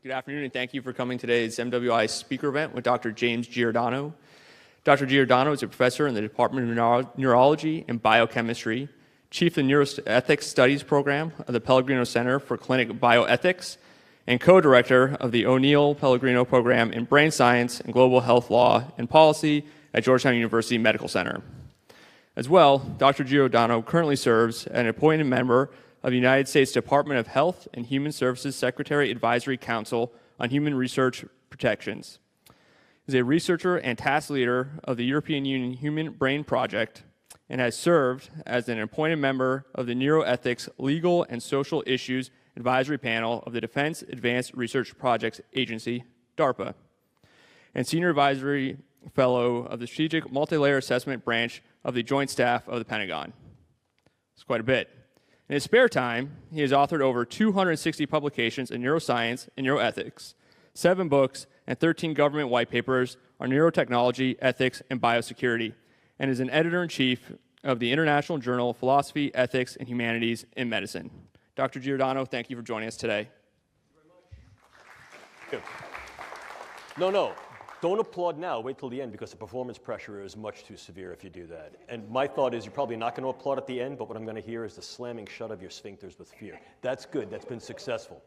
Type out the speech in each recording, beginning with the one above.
Good afternoon, and thank you for coming to today's MWI speaker event with Dr. James Giordano. Dr. Giordano is a professor in the Department of Neurology and Biochemistry, chief of the Neuroethics Studies Program of the Pellegrino Center for Clinic Bioethics, and co-director of the O'Neill Pellegrino Program in Brain Science and Global Health Law and Policy at Georgetown University Medical Center. As well, Dr. Giordano currently serves as an appointed member of the United States Department of Health and Human Services Secretary Advisory Council on Human Research Protections. He is a researcher and task leader of the European Union Human Brain Project and has served as an appointed member of the Neuroethics Legal and Social Issues Advisory Panel of the Defense Advanced Research Projects Agency, DARPA, and Senior Advisory Fellow of the Strategic Multilayer Assessment Branch of the Joint Staff of the Pentagon. It's quite a bit. In his spare time, he has authored over 260 publications in neuroscience and neuroethics, 7 books, and 13 government white papers on neurotechnology, ethics, and biosecurity, and is an editor-in-chief of the International Journal of Philosophy, Ethics, and Humanities in Medicine. Dr. Giordano, thank you for joining us today. Thank you very much. No. Don't applaud now. Wait till the end because the performance pressure is much too severe if you do that. And my thought is you're probably not going to applaud at the end, but what I'm going to hear is the slamming shut of your sphincters with fear. That's good. That's been successful.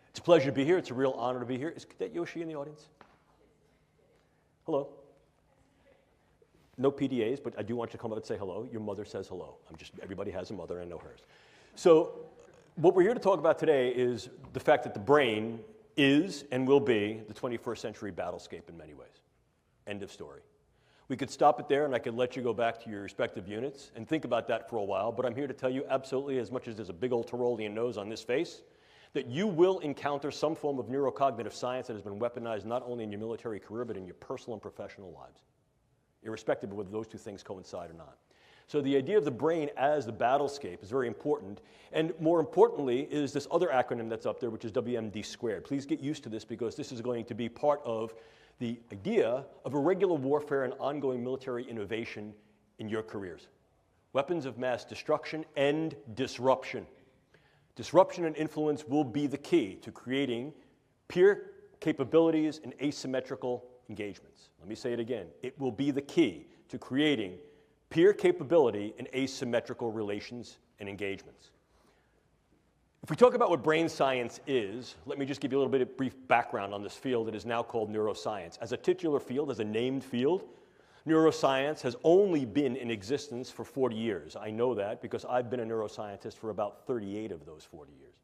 It's a pleasure to be here. It's a real honor to be here. Is that Yoshi in the audience? Hello. No PDAs, but I do want you to come up and say hello. Your mother says hello. Everybody has a mother, I know hers. So what we're here to talk about today is the fact that the brain is and will be the 21st century battlescape in many ways. End of story. We could stop it there and I could let you go back to your respective units and think about that for a while, but I'm here to tell you absolutely, as much as there's a big old Tyrolean nose on this face, that you will encounter some form of neurocognitive science that has been weaponized not only in your military career, but in your personal and professional lives, irrespective of whether those two things coincide or not. So the idea of the brain as the battlescape is very important. And more importantly is this other acronym that's up there, which is WMD squared. Please get used to this because this is going to be part of the idea of irregular warfare and ongoing military innovation in your careers. Weapons of mass destruction and disruption. Disruption and influence will be the key to creating peer capabilities and asymmetrical engagements. Let me say it again. It will be the key to creating peer capability in asymmetrical relations and engagements. If we talk about what brain science is, let me just give you a little bit of brief background on this field that is now called neuroscience. As a titular field, as a named field, neuroscience has only been in existence for 40 years. I know that because I've been a neuroscientist for about 38 of those 40 years.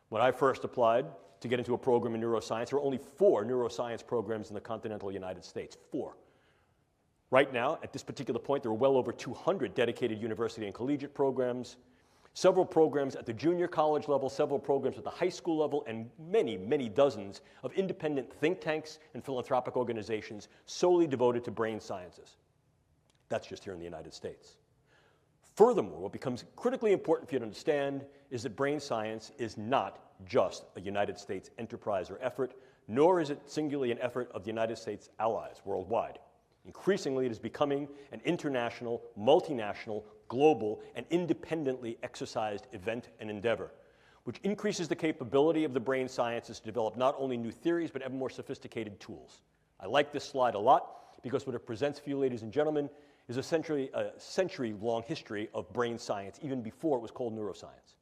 When I first applied to get into a program in neuroscience, there were only 4 neuroscience programs in the continental United States. 4. Right now, at this particular point, there are well over 200 dedicated university and collegiate programs, several programs at the junior college level, several programs at the high school level, and many, many dozens of independent think tanks and philanthropic organizations solely devoted to brain sciences. That's just here in the United States. Furthermore, what becomes critically important for you to understand is that brain science is not just a United States enterprise or effort, nor is it singularly an effort of the United States allies worldwide. Increasingly, it is becoming an international, multinational, global, and independently exercised event and endeavor, which increases the capability of the brain sciences to develop not only new theories, but ever more sophisticated tools. I like this slide a lot because what it presents for you, ladies and gentlemen, is a century-long history of brain science, even before it was called neuroscience.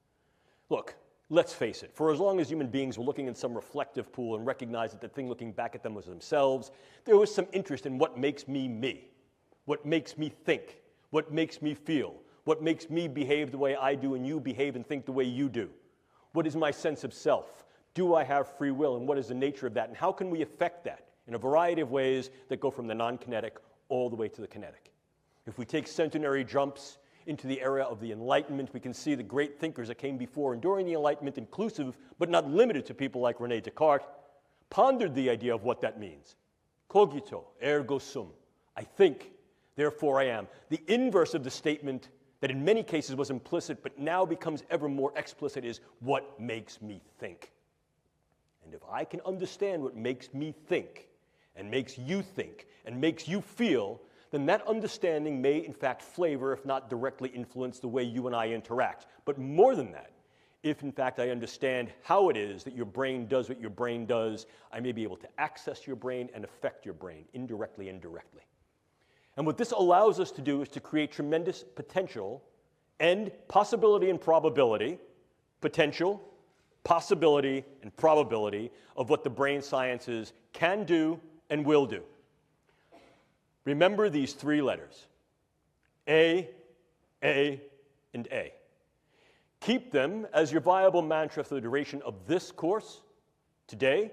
Look, let's face it, for as long as human beings were looking in some reflective pool and recognized that the thing looking back at them was themselves, there was some interest in what makes me me, what makes me think, what makes me feel, what makes me behave the way I do and you behave and think the way you do. What is my sense of self? Do I have free will, and what is the nature of that? And how can we affect that in a variety of ways that go from the non-kinetic all the way to the kinetic? If we take centenary jumps into the era of the Enlightenment, we can see the great thinkers that came before and during the Enlightenment, inclusive but not limited to people like René Descartes, pondered the idea of what that means. Cogito, ergo sum. I think, therefore I am. The inverse of the statement that in many cases was implicit but now becomes ever more explicit is what makes me think. And if I can understand what makes me think and makes you think and makes you feel, then that understanding may in fact flavor, if not directly influence, the way you and I interact. But more than that, if in fact I understand how it is that your brain does what your brain does, I may be able to access your brain and affect your brain indirectly and directly. And what this allows us to do is to create tremendous potential and possibility and probability, potential, possibility, and probability of what the brain sciences can do and will do. Remember these three letters, A, and A. Keep them as your viable mantra for the duration of this course, today,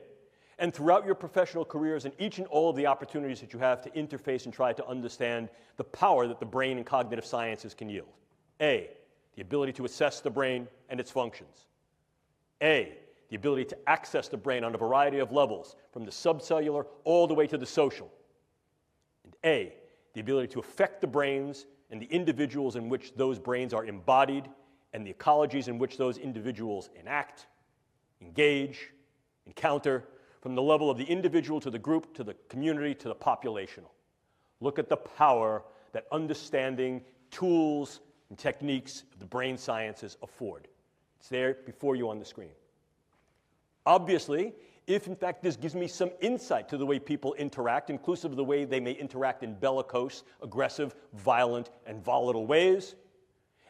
and throughout your professional careers and each and all of the opportunities that you have to interface and try to understand the power that the brain and cognitive sciences can yield. A, the ability to assess the brain and its functions. A, the ability to access the brain on a variety of levels, from the subcellular all the way to the social. And A, the ability to affect the brains and the individuals in which those brains are embodied and the ecologies in which those individuals enact, engage, encounter, from the level of the individual to the group, to the community, to the populational. Look at the power that understanding tools and techniques of the brain sciences afford. It's there before you on the screen. Obviously, if in fact this gives me some insight to the way people interact, inclusive of the way they may interact in bellicose, aggressive, violent, and volatile ways,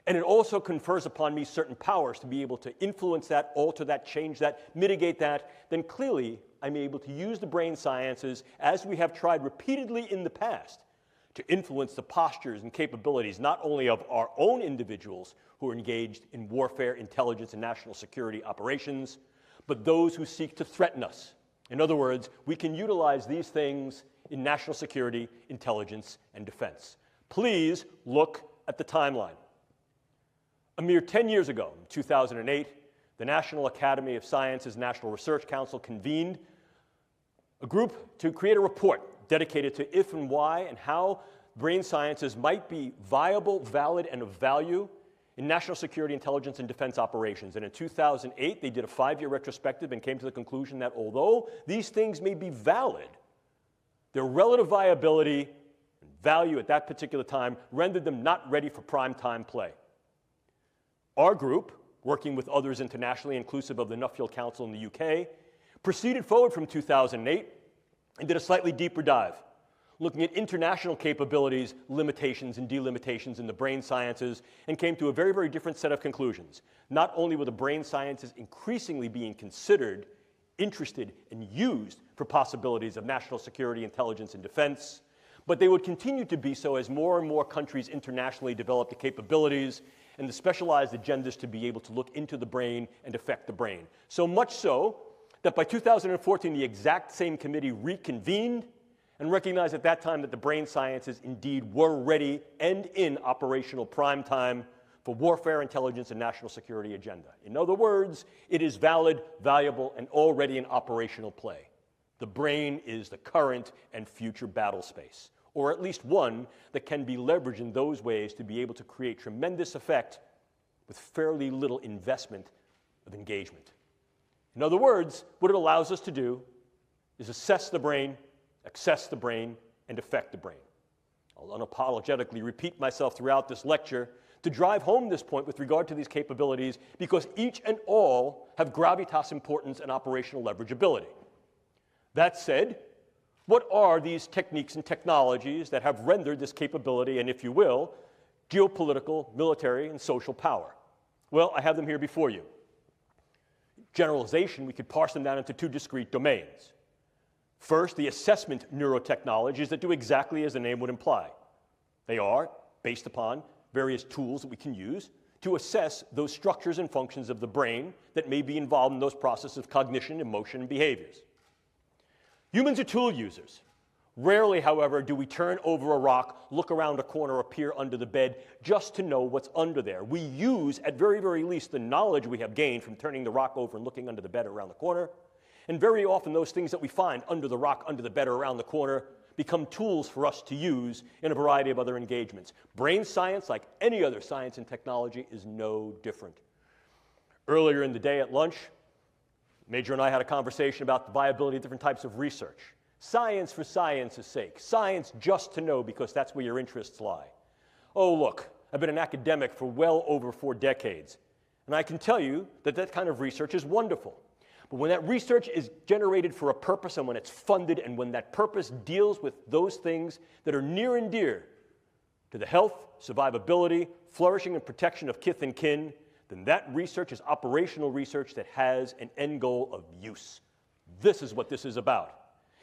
and it also confers upon me certain powers to be able to influence that, alter that, change that, mitigate that, then clearly I'm able to use the brain sciences, as we have tried repeatedly in the past, to influence the postures and capabilities not only of our own individuals who are engaged in warfare, intelligence, and national security operations, but those who seek to threaten us. In other words, we can utilize these things in national security, intelligence, and defense. Please look at the timeline. A mere 10 years ago, in 2008, the National Academy of Sciences National Research Council convened a group to create a report dedicated to if and why and how brain sciences might be viable, valid, and of value in national security, intelligence, and defense operations. And in 2008, they did a 5-year retrospective and came to the conclusion that although these things may be valid, their relative viability and value at that particular time rendered them not ready for prime time play. Our group, working with others internationally, inclusive of the Nuffield Council in the UK, proceeded forward from 2008 and did a slightly deeper dive, looking at international capabilities, limitations, and delimitations in the brain sciences, and came to a very, very different set of conclusions. Not only were the brain sciences increasingly being considered, interested, and used for possibilities of national security, intelligence, and defense, but they would continue to be so as more and more countries internationally developed the capabilities and the specialized agendas to be able to look into the brain and affect the brain. So much so that by 2014, the exact same committee reconvened and recognized at that time that the brain sciences indeed were ready and in operational prime time for warfare, intelligence, and national security agenda. In other words, it is valid, valuable, and already in operational play. The brain is the current and future battle space, or at least one that can be leveraged in those ways to be able to create tremendous effect with fairly little investment of engagement. In other words, what it allows us to do is assess the brain, access the brain, and affect the brain. I'll unapologetically repeat myself throughout this lecture to drive home this point with regard to these capabilities, because each and all have gravitas importance and operational leverageability. That said, what are these techniques and technologies that have rendered this capability and, if you will, geopolitical, military, and social power? Well, I have them here before you. Generalization, we could parse them down into two discrete domains. First, the assessment neurotechnologies that do exactly as the name would imply. They are based upon various tools that we can use to assess those structures and functions of the brain that may be involved in those processes of cognition, emotion, and behaviors. Humans are tool users. Rarely, however, do we turn over a rock, look around a corner, or peer under the bed just to know what's under there. We use, at very, very least, the knowledge we have gained from turning the rock over and looking under the bed or around the corner. And very often, those things that we find under the rock, under the bed, or around the corner become tools for us to use in a variety of other engagements. Brain science, like any other science and technology, is no different. Earlier in the day at lunch, Major and I had a conversation about the viability of different types of research. Science for science's sake. Science just to know because that's where your interests lie. Oh, look, I've been an academic for well over 4 decades, And I can tell you that that kind of research is wonderful. But when that research is generated for a purpose and when it's funded and when that purpose deals with those things that are near and dear to the health, survivability, flourishing, and protection of kith and kin, then that research is operational research that has an end goal of use. This is what this is about.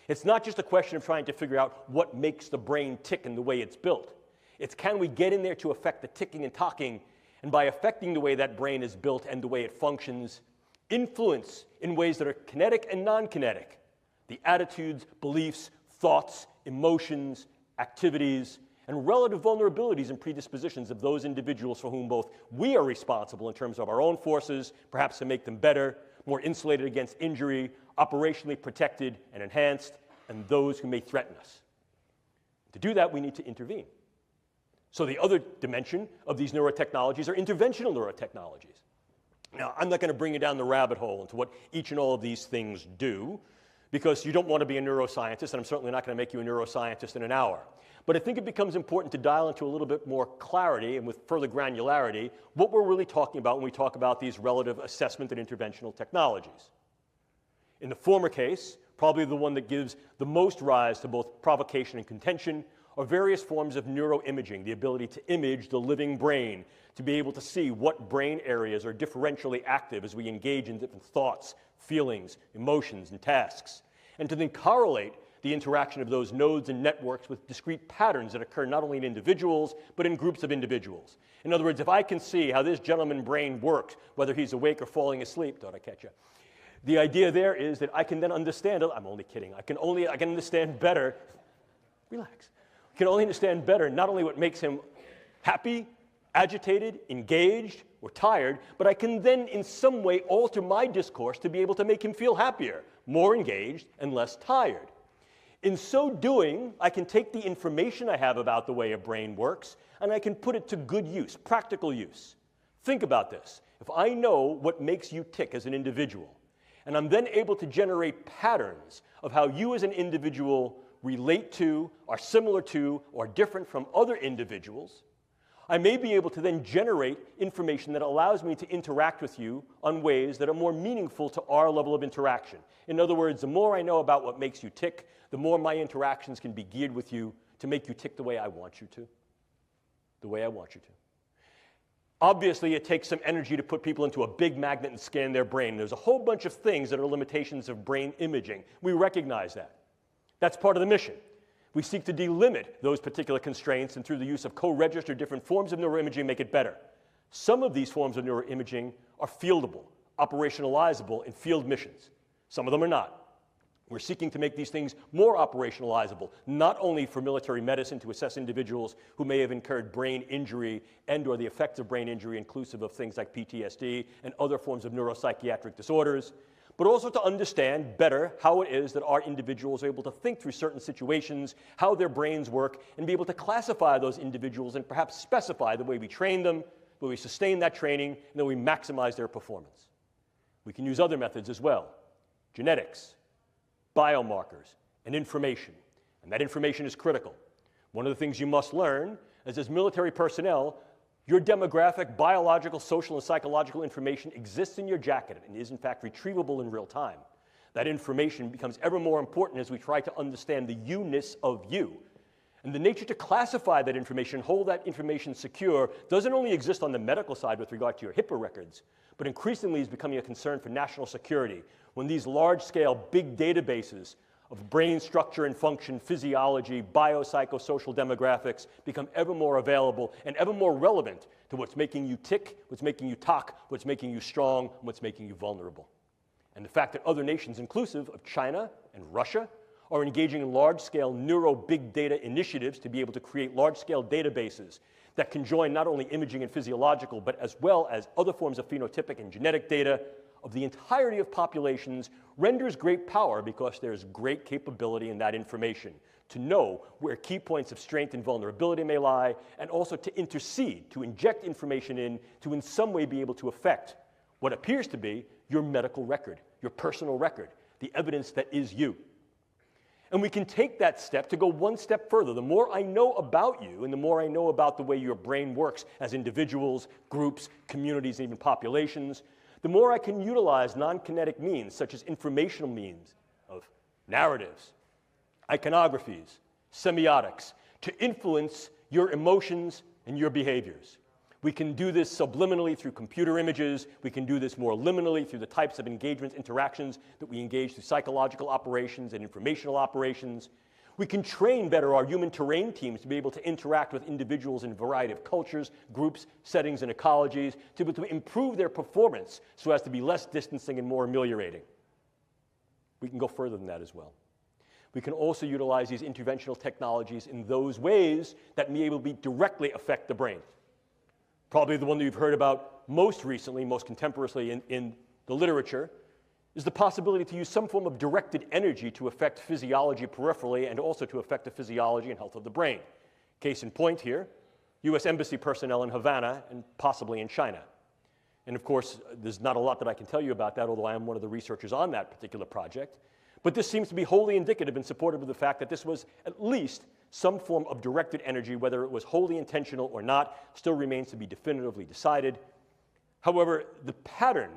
It's not just a question of trying to figure out what makes the brain tick in the way it's built. It's can we get in there to affect the ticking and talking, and by affecting the way that brain is built and the way it functions, influence in ways that are kinetic and non-kinetic, the attitudes, beliefs, thoughts, emotions, activities, and relative vulnerabilities and predispositions of those individuals for whom both we are responsible in terms of our own forces, perhaps to make them better, more insulated against injury, operationally protected and enhanced, and those who may threaten us. To do that, we need to intervene. So the other dimension of these neurotechnologies are interventional neurotechnologies. Now, I'm not going to bring you down the rabbit hole into what each and all of these things do, because you don't want to be a neuroscientist, and I'm certainly not going to make you a neuroscientist in an hour. But I think it becomes important to dial into a little bit more clarity and with further granularity what we're really talking about when we talk about these relative assessment and interventional technologies. In the former case, probably the one that gives the most rise to both provocation and contention, are various forms of neuroimaging, the ability to image the living brain, to be able to see what brain areas are differentially active as we engage in different thoughts, feelings, emotions, and tasks, and to then correlate the interaction of those nodes and networks with discrete patterns that occur not only in individuals, but in groups of individuals. In other words, if I can see how this gentleman's brain works, whether he's awake or falling asleep, thought I'd catch you. The idea there is that I can then understand, I'm only kidding, I can understand better, relax, I can only understand better not only what makes him happy, agitated, engaged, or tired, but I can then in some way alter my discourse to be able to make him feel happier, more engaged, and less tired. In so doing, I can take the information I have about the way a brain works, and I can put it to good use, practical use. Think about this. If I know what makes you tick as an individual, and I'm then able to generate patterns of how you as an individual relate to, are similar to, or different from other individuals, I may be able to then generate information that allows me to interact with you on ways that are more meaningful to our level of interaction. In other words, the more I know about what makes you tick, the more my interactions can be geared with you to make you tick the way I want you to. The way I want you to. Obviously, it takes some energy to put people into a big magnet and scan their brain. There's a whole bunch of things that are limitations of brain imaging. We recognize that. That's part of the mission. We seek to delimit those particular constraints and through the use of co-registered different forms of neuroimaging make it better. Some of these forms of neuroimaging are fieldable, operationalizable in field missions. Some of them are not. We're seeking to make these things more operationalizable, not only for military medicine to assess individuals who may have incurred brain injury and or the effects of brain injury inclusive of things like PTSD and other forms of neuropsychiatric disorders, but also to understand better how it is that our individuals are able to think through certain situations, how their brains work, and be able to classify those individuals and perhaps specify the way we train them, the way we sustain that training, and then we maximize their performance. We can use other methods as well, genetics, biomarkers, and information. And that information is critical. One of the things you must learn is as military personnel, your demographic, biological, social, and psychological information exists in your jacket and is in fact retrievable in real time. That information becomes ever more important as we try to understand the you-ness of you. And the nature to classify that information, hold that information secure, doesn't only exist on the medical side with regard to your HIPAA records, but increasingly is becoming a concern for national security when these large-scale big databases of brain structure and function, physiology, biopsychosocial demographics become ever more available and ever more relevant to what's making you tick, what's making you talk, what's making you strong, and what's making you vulnerable. And the fact that other nations, inclusive of China and Russia, are engaging in large-scale neuro-big data initiatives to be able to create large-scale databases that can join not only imaging and physiological, but as well as other forms of phenotypic and genetic data of the entirety of populations renders great power because there's great capability in that information to know where key points of strength and vulnerability may lie, and also to intercede, to inject information in some way be able to affect what appears to be your medical record, your personal record, the evidence that is you. And we can take that step to go one step further. The more I know about you and the more I know about the way your brain works as individuals, groups, communities, and even populations, the more I can utilize non-kinetic means such as informational means of narratives, iconographies, semiotics to influence your emotions and your behaviors. We can do this subliminally through computer images. We can do this more liminally through the types of engagements, interactions that we engage through psychological operations and informational operations. We can train better our human terrain teams to be able to interact with individuals in a variety of cultures, groups, settings, and ecologies to be able to improve their performance so as to be less distancing and more ameliorating. We can go further than that as well. We can also utilize these interventional technologies in those ways that may be able to directly affect the brain. Probably the one that you've heard about most recently, most contemporaneously in the literature, is the possibility to use some form of directed energy to affect physiology peripherally and also to affect the physiology and health of the brain. Case in point here, U.S. Embassy personnel in Havana and possibly in China. And of course, there's not a lot that I can tell you about that, although I am one of the researchers on that particular project. But this seems to be wholly indicative and supportive of the fact that this was at least some form of directed energy, whether it was wholly intentional or not, still remains to be definitively decided. However, the pattern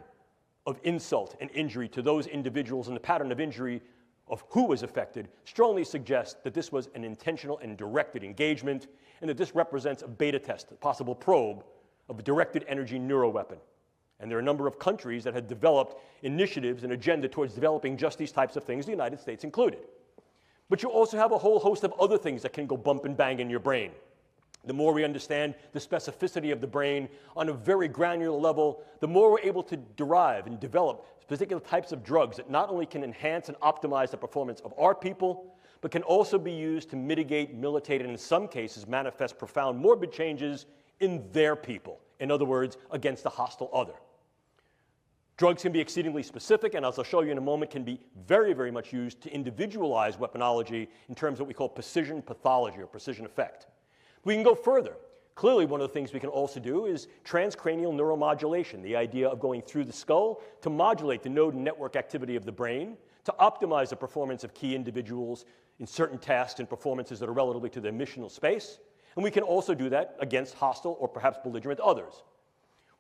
of insult and injury to those individuals and the pattern of injury of who was affected strongly suggests that this was an intentional and directed engagement, and that this represents a beta test, a possible probe of a directed energy neuroweapon. And there are a number of countries that had developed initiatives and agenda towards developing just these types of things, the United States included. But you also have a whole host of other things that can go bump and bang in your brain. The more we understand the specificity of the brain on a very granular level, the more we're able to derive and develop particular types of drugs that not only can enhance and optimize the performance of our people, but can also be used to mitigate, militate, and in some cases manifest profound morbid changes in their people. In other words, against a hostile other. Drugs can be exceedingly specific, and as I'll show you in a moment, can be very, very much used to individualize weaponology in terms of what we call precision pathology or precision effect. We can go further. Clearly, one of the things we can also do is transcranial neuromodulation, the idea of going through the skull to modulate the node and network activity of the brain, to optimize the performance of key individuals in certain tasks and performances that are relatively to their missional space. And we can also do that against hostile or perhaps belligerent others.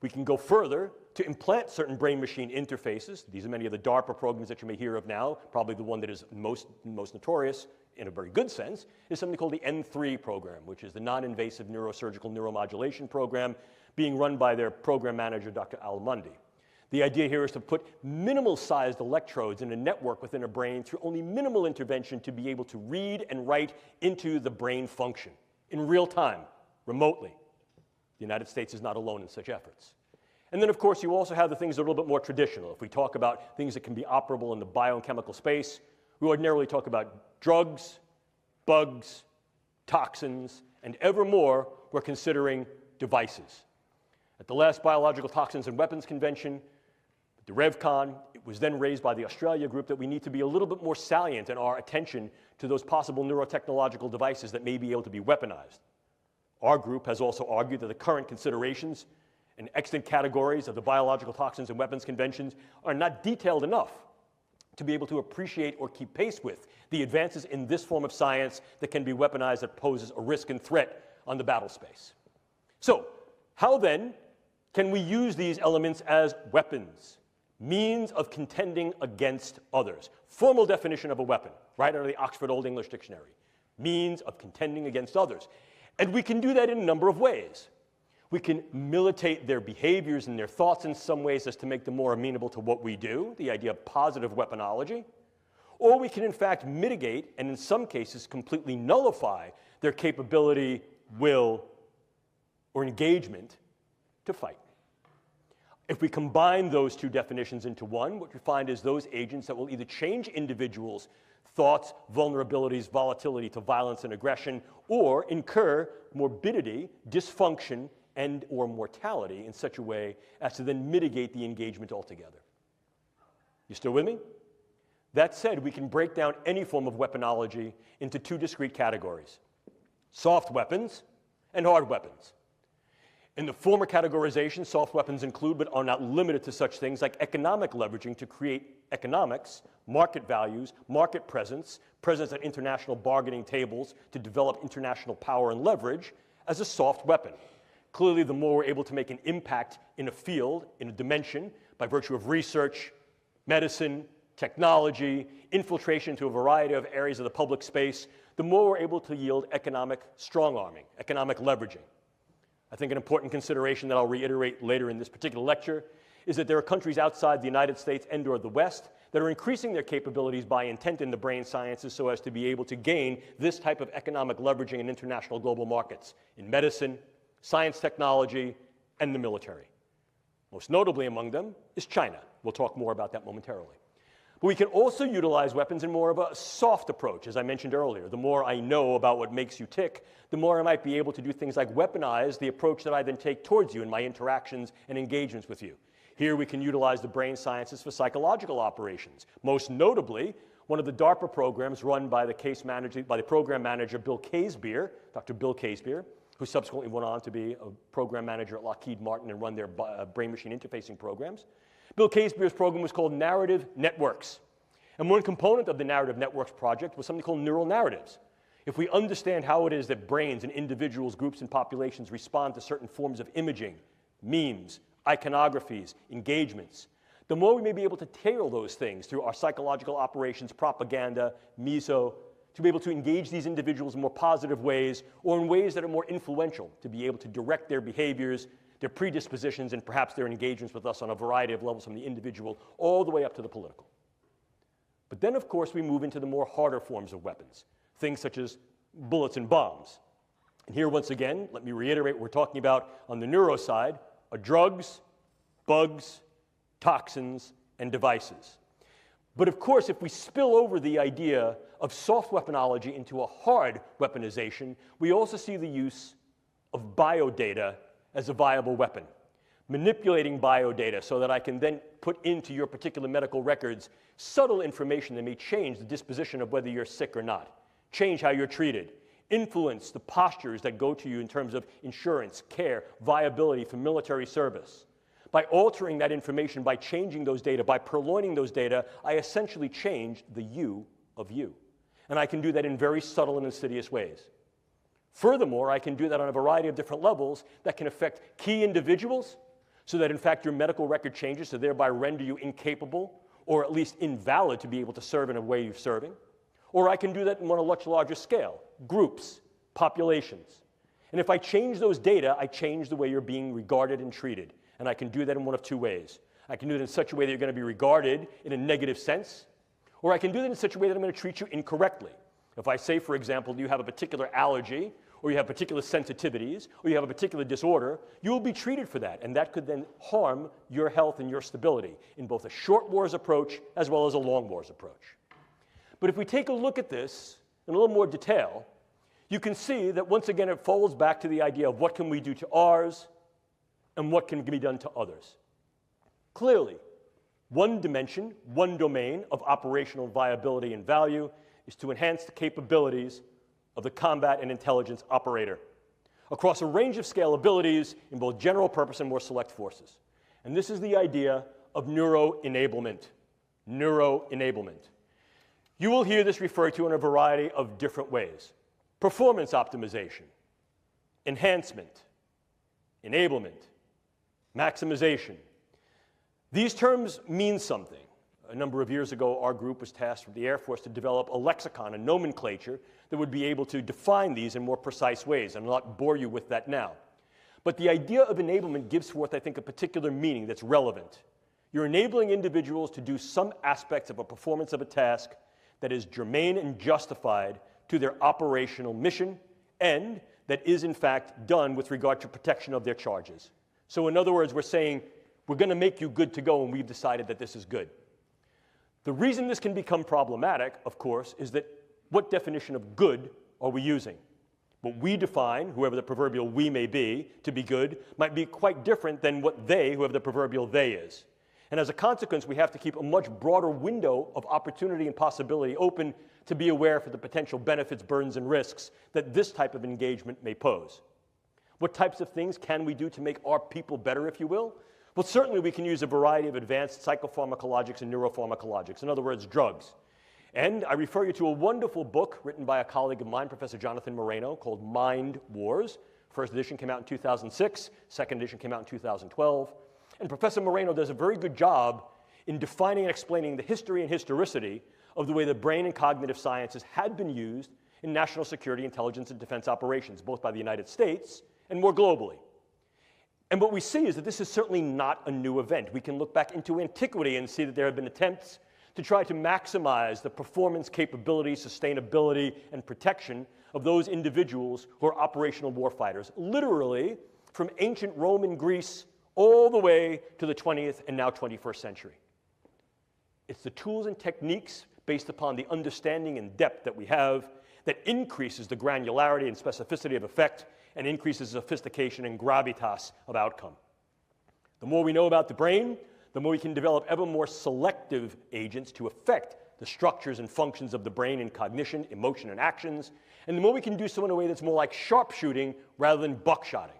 We can go further to implant certain brain-machine interfaces. These are many of the DARPA programs that you may hear of now. Probably the one that is most notorious, in a very good sense, is something called the N3 program, which is the non-invasive neurosurgical neuromodulation program being run by their program manager, Dr. Al Mundi. The idea here is to put minimal-sized electrodes in a network within a brain through only minimal intervention to be able to read and write into the brain function in real time, remotely. The United States is not alone in such efforts. And then, of course, you also have the things that are a little bit more traditional. If we talk about things that can be operable in the biochemical space, we ordinarily talk about drugs, bugs, toxins, and ever more, we're considering devices. At the last Biological Toxins and Weapons Convention, the RevCon, it was then raised by the Australia group that we need to be a little bit more salient in our attention to those possible neurotechnological devices that may be able to be weaponized. Our group has also argued that the current considerations and extant categories of the Biological Toxins and Weapons Conventions are not detailed enough to be able to appreciate or keep pace with the advances in this form of science that can be weaponized that poses a risk and threat on the battle space. So, how then can we use these elements as weapons, means of contending against others? Formal definition of a weapon, right out of the Oxford Old English Dictionary. Means of contending against others. And we can do that in a number of ways. We can militate their behaviors and their thoughts in some ways as to make them more amenable to what we do, the idea of positive weaponology. Or we can, in fact, mitigate and, in some cases, completely nullify their capability, will, or engagement to fight. If we combine those two definitions into one, what we find is those agents that will either change individuals' thoughts, vulnerabilities, volatility to violence and aggression, or incur morbidity, dysfunction, and or mortality in such a way as to then mitigate the engagement altogether. You still with me? That said, we can break down any form of weaponology into two discrete categories: soft weapons and hard weapons. In the former categorization, soft weapons include but are not limited to such things like economic leveraging to create economics, market values, market presence, presence at international bargaining tables to develop international power and leverage as a soft weapon. Clearly, the more we're able to make an impact in a field, in a dimension, by virtue of research, medicine, technology, infiltration into a variety of areas of the public space, the more we're able to yield economic strong-arming, economic leveraging. I think an important consideration that I'll reiterate later in this particular lecture is that there are countries outside the United States and or the West that are increasing their capabilities by intent in the brain sciences so as to be able to gain this type of economic leveraging in international global markets, in medicine, science technology, and the military. Most notably among them is China. We'll talk more about that momentarily. But we can also utilize weapons in more of a soft approach, as I mentioned earlier. The more I know about what makes you tick, the more I might be able to do things like weaponize the approach that I then take towards you in my interactions and engagements with you. Here we can utilize the brain sciences for psychological operations. Most notably, one of the DARPA programs run by the program manager Bill Casebeer, Dr. Bill Casebeer, who subsequently went on to be a program manager at Lockheed Martin and run their brain-machine interfacing programs. Bill Casebeer's program was called Narrative Networks. And one component of the Narrative Networks project was something called neural narratives. If we understand how it is that brains and individuals, groups, and populations respond to certain forms of imaging, memes, iconographies, engagements, the more we may be able to tailor those things through our psychological operations, propaganda, meso, to be able to engage these individuals in more positive ways or in ways that are more influential, to be able to direct their behaviors, their predispositions, and perhaps their engagements with us on a variety of levels from the individual all the way up to the political. But then, of course, we move into the more harder forms of weapons, things such as bullets and bombs. And here, once again, let me reiterate what we're talking about on the neuro side, are drugs, bugs, toxins, and devices. But of course, if we spill over the idea of soft weaponology into a hard weaponization, we also see the use of biodata as a viable weapon. Manipulating biodata so that I can then put into your particular medical records subtle information that may change the disposition of whether you're sick or not, change how you're treated, influence the postures that go to you in terms of insurance, care, viability for military service. By altering that information, by changing those data, by purloining those data, I essentially change the you of you. And I can do that in very subtle and insidious ways. Furthermore, I can do that on a variety of different levels that can affect key individuals so that, in fact, your medical record changes to thereby render you incapable or at least invalid to be able to serve in a way you're serving. Or I can do that on a much larger scale, groups, populations. And if I change those data, I change the way you're being regarded and treated. And I can do that in one of two ways. I can do it in such a way that you're going to be regarded in a negative sense, or I can do that in such a way that I'm going to treat you incorrectly. If I say, for example, you have a particular allergy, or you have particular sensitivities, or you have a particular disorder, you will be treated for that, and that could then harm your health and your stability in both a short wars approach as well as a long wars approach. But if we take a look at this in a little more detail, you can see that once again it folds back to the idea of what can we do to ours and what can be done to others. Clearly, one dimension, one domain of operational viability and value is to enhance the capabilities of the combat and intelligence operator across a range of scalabilities in both general purpose and more select forces. And this is the idea of neuro-enablement. Neuro-enablement. You will hear this referred to in a variety of different ways. Performance optimization, enhancement, enablement, maximization. These terms mean something. A number of years ago, our group was tasked with the Air Force to develop a lexicon, a nomenclature, that would be able to define these in more precise ways. And I'll not bore you with that now. But the idea of enablement gives forth, I think, a particular meaning that's relevant. You're enabling individuals to do some aspects of a performance of a task that is germane and justified to their operational mission and that is, in fact, done with regard to protection of their charges. So in other words, we're saying, we're going to make you good to go, and we've decided that this is good. The reason this can become problematic, of course, is that what definition of good are we using? What we define, whoever the proverbial we may be, to be good, might be quite different than what they, whoever the proverbial they is. And as a consequence, we have to keep a much broader window of opportunity and possibility open to be aware for the potential benefits, burdens, and risks that this type of engagement may pose. What types of things can we do to make our people better, if you will? Well, certainly we can use a variety of advanced psychopharmacologics and neuropharmacologics, in other words, drugs. And I refer you to a wonderful book written by a colleague of mine, Professor Jonathan Moreno, called Mind Wars. First edition came out in 2006, second edition came out in 2012. And Professor Moreno does a very good job in defining and explaining the history and historicity of the way the brain and cognitive sciences had been used in national security, intelligence, and defense operations, both by the United States and more globally. And what we see is that this is certainly not a new event. We can look back into antiquity and see that there have been attempts to try to maximize the performance, capability, sustainability, and protection of those individuals who are operational warfighters, literally from ancient Rome and Greece all the way to the 20th and now 21st century. It's the tools and techniques based upon the understanding and depth that we have that increases the granularity and specificity of effect and increases sophistication and gravitas of outcome. The more we know about the brain, the more we can develop ever more selective agents to affect the structures and functions of the brain in cognition, emotion, and actions, and the more we can do so in a way that's more like sharpshooting rather than buckshotting.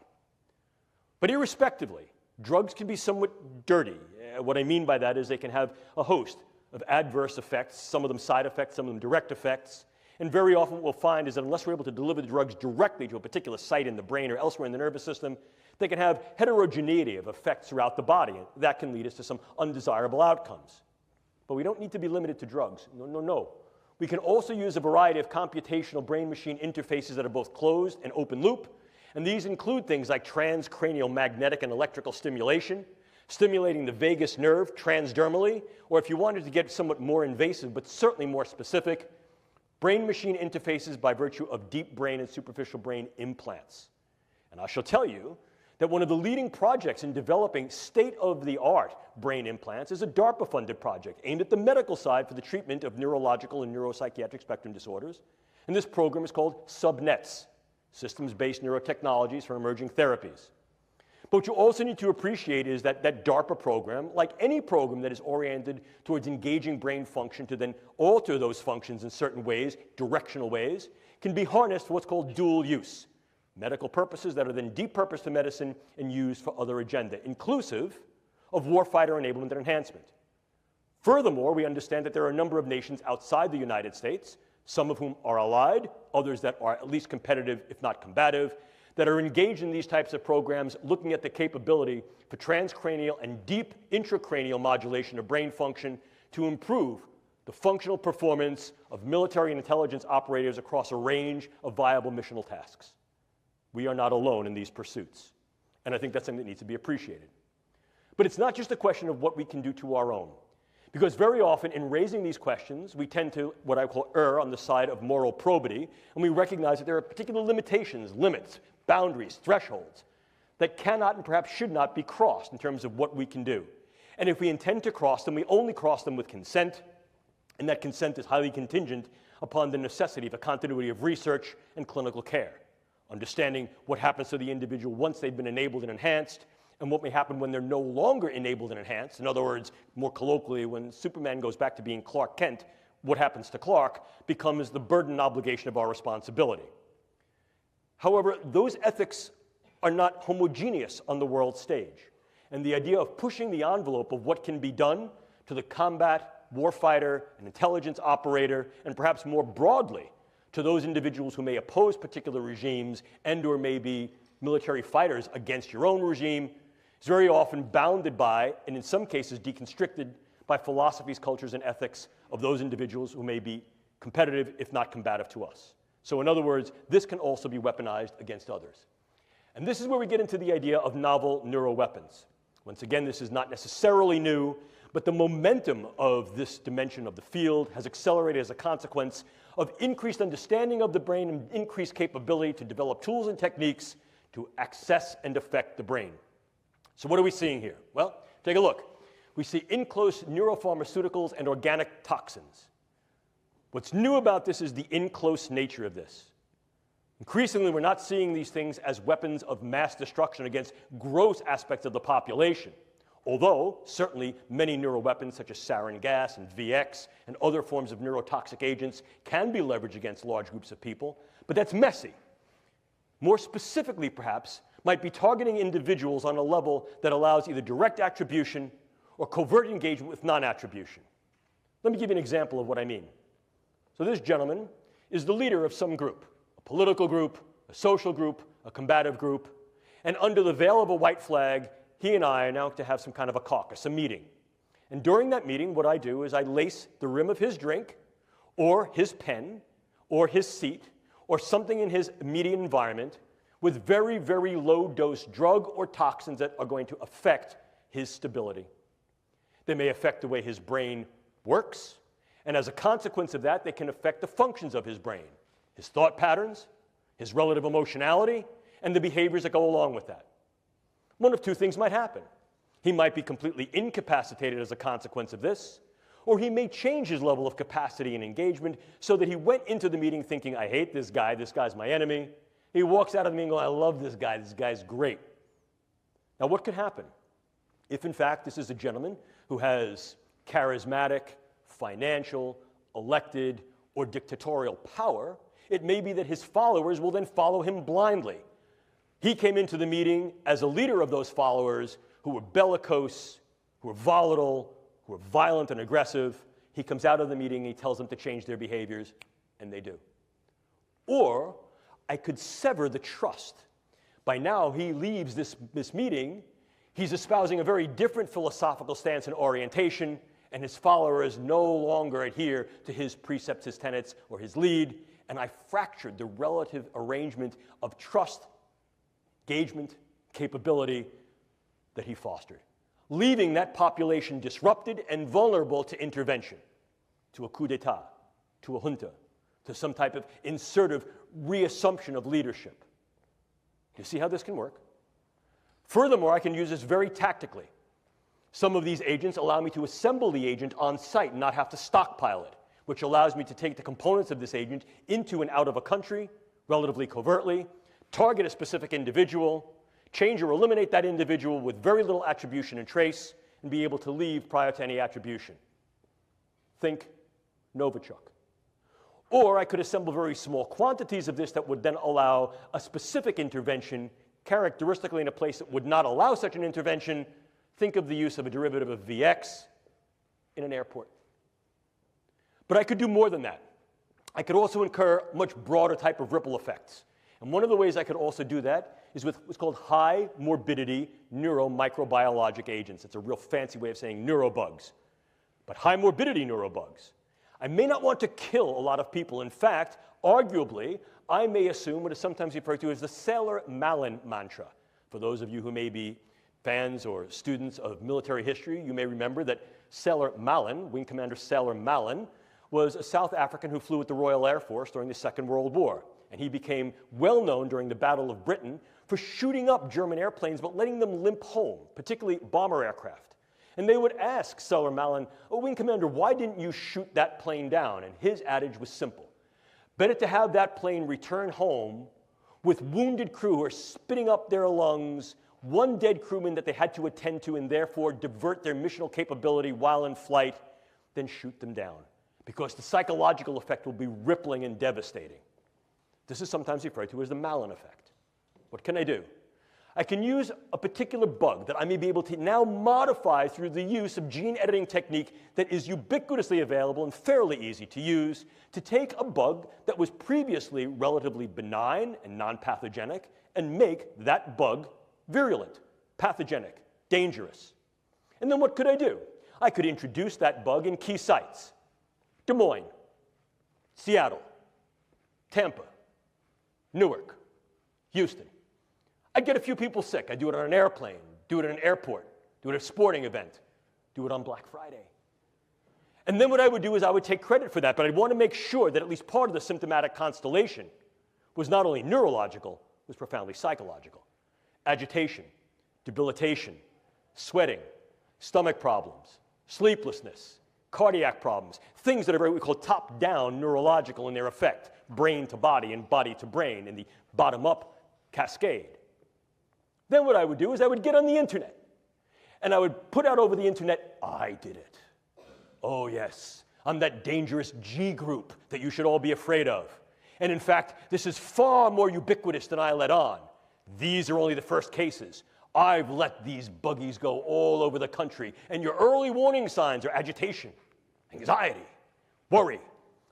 But irrespectively, drugs can be somewhat dirty. What I mean by that is they can have a host of adverse effects, some of them side effects, some of them direct effects. And very often what we'll find is that unless we're able to deliver the drugs directly to a particular site in the brain or elsewhere in the nervous system, they can have heterogeneity of effects throughout the body. And that can lead us to some undesirable outcomes. But we don't need to be limited to drugs. No. We can also use a variety of computational brain-machine interfaces that are both closed and open loop. And these include things like transcranial magnetic and electrical stimulation, stimulating the vagus nerve transdermally, or if you wanted to get somewhat more invasive but certainly more specific, brain-machine interfaces by virtue of deep brain and superficial brain implants. And I shall tell you that one of the leading projects in developing state-of-the-art brain implants is a DARPA-funded project aimed at the medical side for the treatment of neurological and neuropsychiatric spectrum disorders. And this program is called SubNets, Systems-Based Neurotechnologies for Emerging Therapies. But what you also need to appreciate is that that DARPA program, like any program that is oriented towards engaging brain function to then alter those functions in certain ways, directional ways, can be harnessed for what's called dual use. Medical purposes that are then depurposed to medicine and used for other agenda, inclusive of warfighter enablement and enhancement. Furthermore, we understand that there are a number of nations outside the United States, some of whom are allied, others that are at least competitive, if not combative, that are engaged in these types of programs looking at the capability for transcranial and deep intracranial modulation of brain function to improve the functional performance of military and intelligence operators across a range of viable missional tasks. We are not alone in these pursuits, and I think that's something that needs to be appreciated. But it's not just a question of what we can do to our own, because very often in raising these questions, we tend to, what I call, err on the side of moral probity, and we recognize that there are particular limitations, limits, boundaries, thresholds that cannot and perhaps should not be crossed in terms of what we can do. And if we intend to cross them, we only cross them with consent, and that consent is highly contingent upon the necessity of a continuity of research and clinical care, understanding what happens to the individual once they've been enabled and enhanced, and what may happen when they're no longer enabled and enhanced. In other words, more colloquially, when Superman goes back to being Clark Kent, what happens to Clark becomes the burden and obligation of our responsibility. However, those ethics are not homogeneous on the world stage. And the idea of pushing the envelope of what can be done to the combat, warfighter, and intelligence operator, and perhaps more broadly to those individuals who may oppose particular regimes and or may be military fighters against your own regime, is very often bounded by, and in some cases deconstricted by philosophies, cultures, and ethics of those individuals who may be competitive, if not combative to us. So in other words, this can also be weaponized against others. And this is where we get into the idea of novel neuroweapons. Once again, this is not necessarily new, but the momentum of this dimension of the field has accelerated as a consequence of increased understanding of the brain and increased capability to develop tools and techniques to access and affect the brain. So what are we seeing here? Well, take a look. We see in-close neuropharmaceuticals and organic toxins. What's new about this is the in-close nature of this. Increasingly, we're not seeing these things as weapons of mass destruction against gross aspects of the population, although certainly many neuroweapons such as sarin gas and VX and other forms of neurotoxic agents can be leveraged against large groups of people, but that's messy. more specifically perhaps, might be targeting individuals on a level that allows either direct attribution or covert engagement with non-attribution. Let me give you an example of what I mean. So this gentleman is the leader of some group, a political group, a social group, a combative group, and under the veil of a white flag, he and I are now to have some kind of a caucus, a meeting. And during that meeting, what I do is I lace the rim of his drink, or his pen, or his seat, or something in his immediate environment with very, very low-dose drug or toxins that are going to affect his stability. They may affect the way his brain works, and as a consequence of that, they can affect the functions of his brain, his thought patterns, his relative emotionality, and the behaviors that go along with that. One of two things might happen. He might be completely incapacitated as a consequence of this, or he may change his level of capacity and engagement so that he went into the meeting thinking, I hate this guy's my enemy. He walks out of the meeting going, I love this guy's great. Now what could happen? If in fact this is a gentleman who has charismatic, financial, elected, or dictatorial power, it may be that his followers will then follow him blindly. He came into the meeting as a leader of those followers who were bellicose, who were volatile, who were violent and aggressive. He comes out of the meeting and he tells them to change their behaviors, and they do. Or I could sever the trust. By now, he leaves this meeting, he's espousing a very different philosophical stance and orientation, and his followers no longer adhere to his precepts, his tenets, or his lead, and I fractured the relative arrangement of trust, engagement, capability that he fostered, leaving that population disrupted and vulnerable to intervention, to a coup d'etat, to a junta, to some type of insertive reassumption of leadership. You see how this can work? Furthermore, I can use this very tactically. Some of these agents allow me to assemble the agent on site and not have to stockpile it, which allows me to take the components of this agent into and out of a country, relatively covertly, target a specific individual, change or eliminate that individual with very little attribution and trace, and be able to leave prior to any attribution. Think Novichok. Or I could assemble very small quantities of this that would then allow a specific intervention, characteristically in a place that would not allow such an intervention. Think of the use of a derivative of Vx in an airport. But I could do more than that. I could also incur much broader type of ripple effects. And one of the ways I could also do that is with what's called high morbidity neuromicrobiologic agents. It's a real fancy way of saying neurobugs. But high morbidity neurobugs. I may not want to kill a lot of people. In fact, arguably, I may assume what is sometimes referred to as the Sailor-Malin mantra. For those of you who may be fans or students of military history, you may remember that Sailor-Malin, Wing Commander Sailor-Malin, was a South African who flew with the Royal Air Force during the Second World War. And he became well known during the Battle of Britain for shooting up German airplanes but letting them limp home, particularly bomber aircraft. And they would ask Sailor-Malin, oh, Wing Commander, why didn't you shoot that plane down? And his adage was simple. Better to have that plane return home with wounded crew who are spitting up their lungs, one dead crewman that they had to attend to and therefore divert their missional capability while in flight, than shoot them down. Because the psychological effect will be rippling and devastating. This is sometimes referred to as the Malin effect. What can I do? I can use a particular bug that I may be able to now modify through the use of gene editing technique that is ubiquitously available and fairly easy to use to take a bug that was previously relatively benign and non-pathogenic and make that bug virulent, pathogenic, dangerous. And then what could I do? I could introduce that bug in key sites. Des Moines, Seattle, Tampa, Newark, Houston. I'd get a few people sick. I'd do it on an airplane, do it at an airport, do it at a sporting event, do it on Black Friday. And then what I would do is I would take credit for that, but I'd want to make sure that at least part of the symptomatic constellation was not only neurological, it was profoundly psychological. Agitation, debilitation, sweating, stomach problems, sleeplessness, cardiac problems, things that are what we call top-down neurological in their effect, brain to body and body to brain in the bottom-up cascade. Then what I would do is I would get on the internet, and I would put out over the internet, I did it. Oh yes, I'm that dangerous G group that you should all be afraid of. And in fact, this is far more ubiquitous than I let on. These are only the first cases. I've let these buggies go all over the country, and your early warning signs are agitation, anxiety, worry,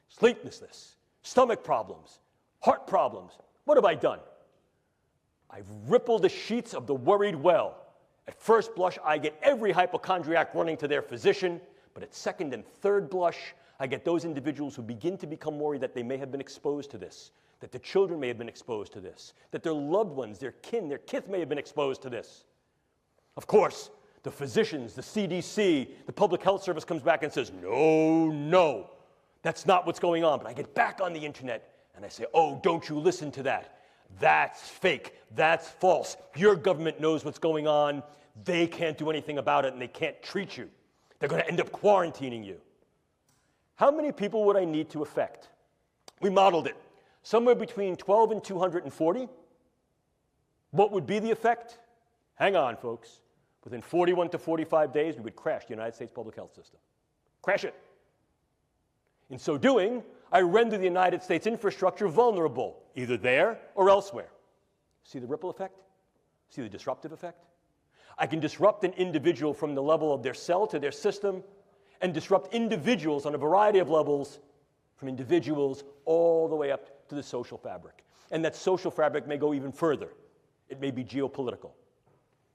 sleeplessness, stomach problems, heart problems. What have I done? I've rippled the sheets of the worried well. At first blush, I get every hypochondriac running to their physician, but at second and third blush, I get those individuals who begin to become worried that they may have been exposed to this, that their children may have been exposed to this, that their loved ones, their kin, their kith may have been exposed to this. Of course, the physicians, the CDC, the Public Health Service comes back and says, no, that's not what's going on. But I get back on the internet and I say, oh, don't you listen to that. That's fake. That's false. Your government knows what's going on. They can't do anything about it and they can't treat you. They're going to end up quarantining you. How many people would I need to affect? We modeled it. Somewhere between 12 and 240. What would be the effect? Hang on, folks. Within 41 to 45 days, we would crash the United States public health system. Crash it. In so doing, I render the United States infrastructure vulnerable, either there or elsewhere. See the ripple effect? See the disruptive effect? I can disrupt an individual from the level of their cell to their system, and disrupt individuals on a variety of levels, from individuals all the way up to the social fabric. And that social fabric may go even further. It may be geopolitical.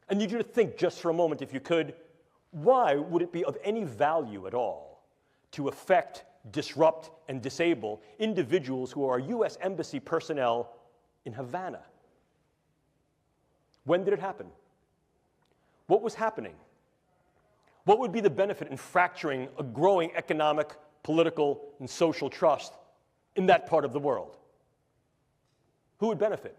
I need you to think just for a moment, if you could, why would it be of any value at all to affect, disrupt, and disable individuals who are U.S. Embassy personnel in Havana? When did it happen? What was happening? What would be the benefit in fracturing a growing economic, political, and social trust in that part of the world? Who would benefit?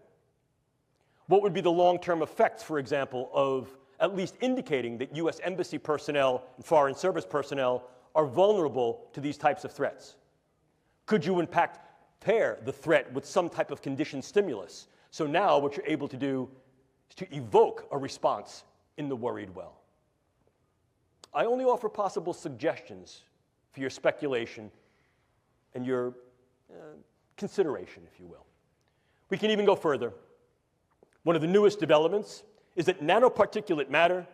What would be the long-term effects, for example, of at least indicating that U.S. Embassy personnel and Foreign Service personnel are vulnerable to these types of threats? Could you, in fact, pair the threat with some type of conditioned stimulus? So now what you're able to do is to evoke a response in the worried well. I only offer possible suggestions for your speculation and your consideration, if you will. We can even go further. One of the newest developments is that nanoparticulate matter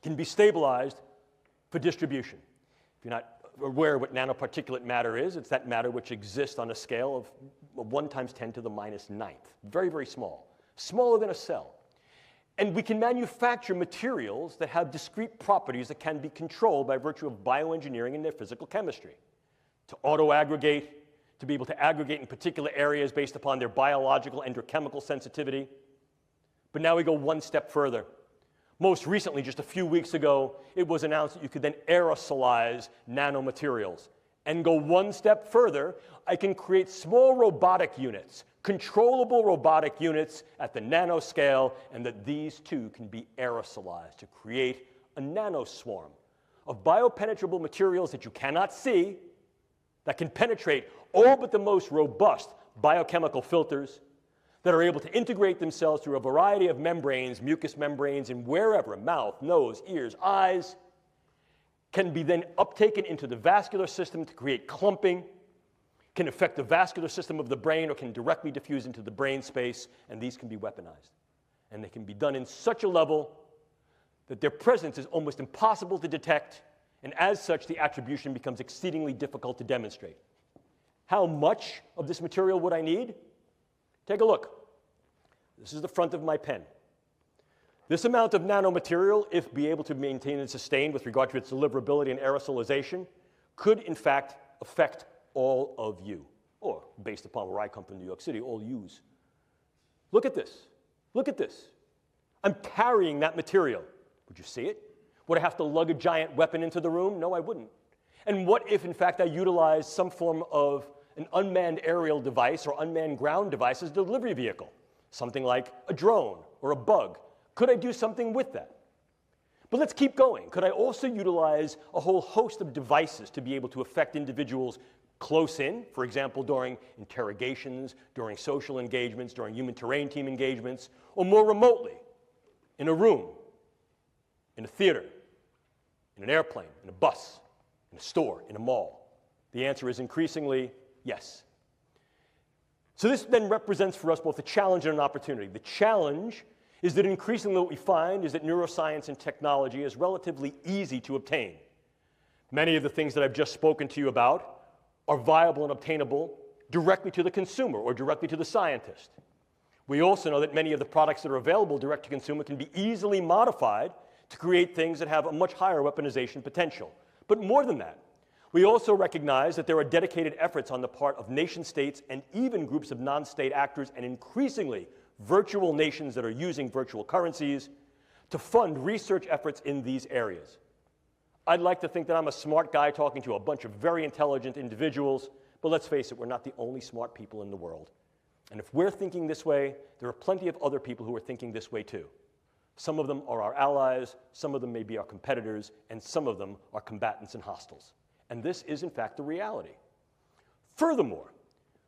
can be stabilized for distribution. If you're not aware what nanoparticulate matter is, it's that matter which exists on a scale of 1 × 10⁹. Very, very small. Smaller than a cell. And we can manufacture materials that have discrete properties that can be controlled by virtue of bioengineering and their physical chemistry. To auto-aggregate, to be able to aggregate in particular areas based upon their biological and or chemical sensitivity. But now we go one step further. Most recently, just a few weeks ago, it was announced that you could then aerosolize nanomaterials. And go one step further, I can create small robotic units, controllable robotic units at the nanoscale, and that these too can be aerosolized to create a nanoswarm of biopenetrable materials that you cannot see, that can penetrate all but the most robust biochemical filters, that are able to integrate themselves through a variety of membranes, mucous membranes, and wherever, mouth, nose, ears, eyes, can be then uptaken into the vascular system to create clumping, can affect the vascular system of the brain, or can directly diffuse into the brain space, and these can be weaponized. And they can be done in such a level that their presence is almost impossible to detect, and as such, the attribution becomes exceedingly difficult to demonstrate. How much of this material would I need? Take a look. This is the front of my pen. This amount of nanomaterial, if be able to maintain and sustain with regard to its deliverability and aerosolization, could in fact affect all of you, or based upon where I come from, New York City, all yous. Look at this. Look at this. I'm carrying that material. Would you see it? Would I have to lug a giant weapon into the room? No, I wouldn't. And what if, in fact, I utilized some form of an unmanned aerial device or unmanned ground device as a delivery vehicle? Something like a drone or a bug. Could I do something with that? But let's keep going. Could I also utilize a whole host of devices to be able to affect individuals close in, for example, during interrogations, during social engagements, during human terrain team engagements, or more remotely, in a room, in a theater, in an airplane, in a bus, in a store, in a mall? The answer is increasingly yes. So this then represents for us both a challenge and an opportunity. The challenge is that increasingly what we find is that neuroscience and technology is relatively easy to obtain. Many of the things that I've just spoken to you about are viable and obtainable directly to the consumer or directly to the scientist. We also know that many of the products that are available direct to consumer can be easily modified to create things that have a much higher weaponization potential. But more than that, we also recognize that there are dedicated efforts on the part of nation states and even groups of non-state actors and increasingly virtual nations that are using virtual currencies to fund research efforts in these areas. I'd like to think that I'm a smart guy talking to a bunch of very intelligent individuals, but let's face it, we're not the only smart people in the world. And if we're thinking this way, there are plenty of other people who are thinking this way too. Some of them are our allies, some of them may be our competitors, and some of them are combatants and hostiles. And this is, in fact, the reality. Furthermore,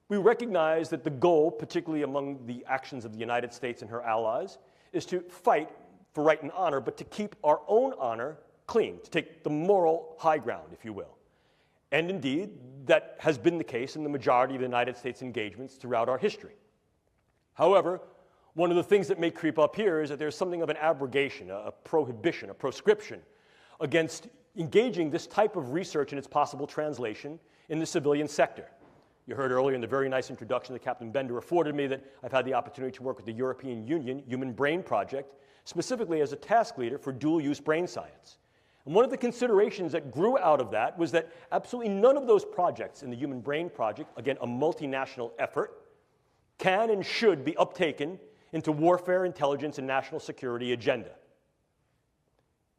we recognize that the goal, particularly among the actions of the United States and her allies, is to fight for right and honor, but to keep our own honor clean, to take the moral high ground, if you will. And indeed, that has been the case in the majority of the United States engagements throughout our history. However, one of the things that may creep up here is that there's something of an abrogation, a prohibition, a proscription against engaging this type of research and its possible translation in the civilian sector. You heard earlier in the very nice introduction that Captain Bender afforded me that I've had the opportunity to work with the European Union Human Brain Project, specifically as a task leader for dual-use brain science. And one of the considerations that grew out of that was that absolutely none of those projects in the Human Brain Project, again, a multinational effort, can and should be uptaken into warfare, intelligence, and national security agenda.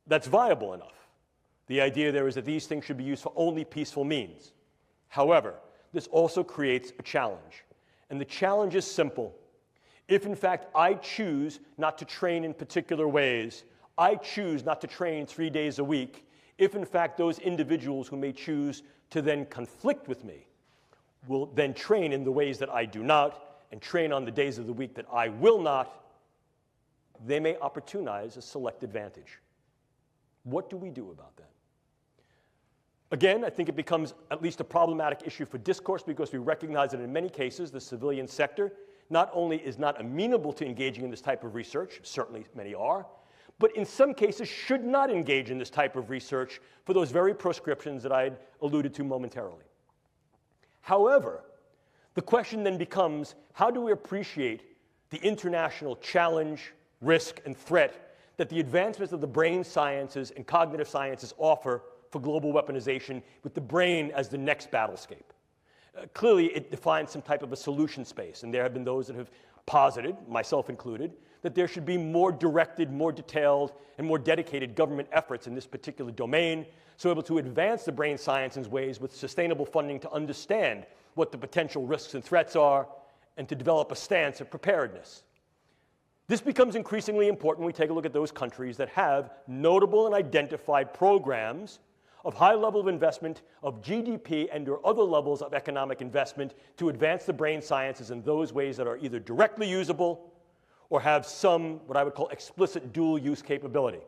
That's viable enough. The idea there is that these things should be used for only peaceful means. However, this also creates a challenge. And the challenge is simple. If, in fact, I choose not to train in particular ways, I choose not to train 3 days a week, if, in fact, those individuals who may choose to then conflict with me will then train in the ways that I do not and train on the days of the week that I will not, they may opportunize a select advantage. What do we do about that? Again, I think it becomes at least a problematic issue for discourse because we recognize that in many cases the civilian sector not only is not amenable to engaging in this type of research, certainly many are, but in some cases should not engage in this type of research for those very proscriptions that I had alluded to momentarily. However, the question then becomes, how do we appreciate the international challenge, risk, and threat that the advancements of the brain sciences and cognitive sciences offer for global weaponization, with the brain as the next battlescape? Clearly, it defines some type of a solution space, and there have been those that have posited, myself included, that there should be more directed, more detailed, and more dedicated government efforts in this particular domain, so able to advance the brain science in ways with sustainable funding to understand what the potential risks and threats are, and to develop a stance of preparedness. This becomes increasingly important when we take a look at those countries that have notable and identified programs of high level of investment, of GDP and or other levels of economic investment to advance the brain sciences in those ways that are either directly usable or have some, what I would call, explicit dual use capability.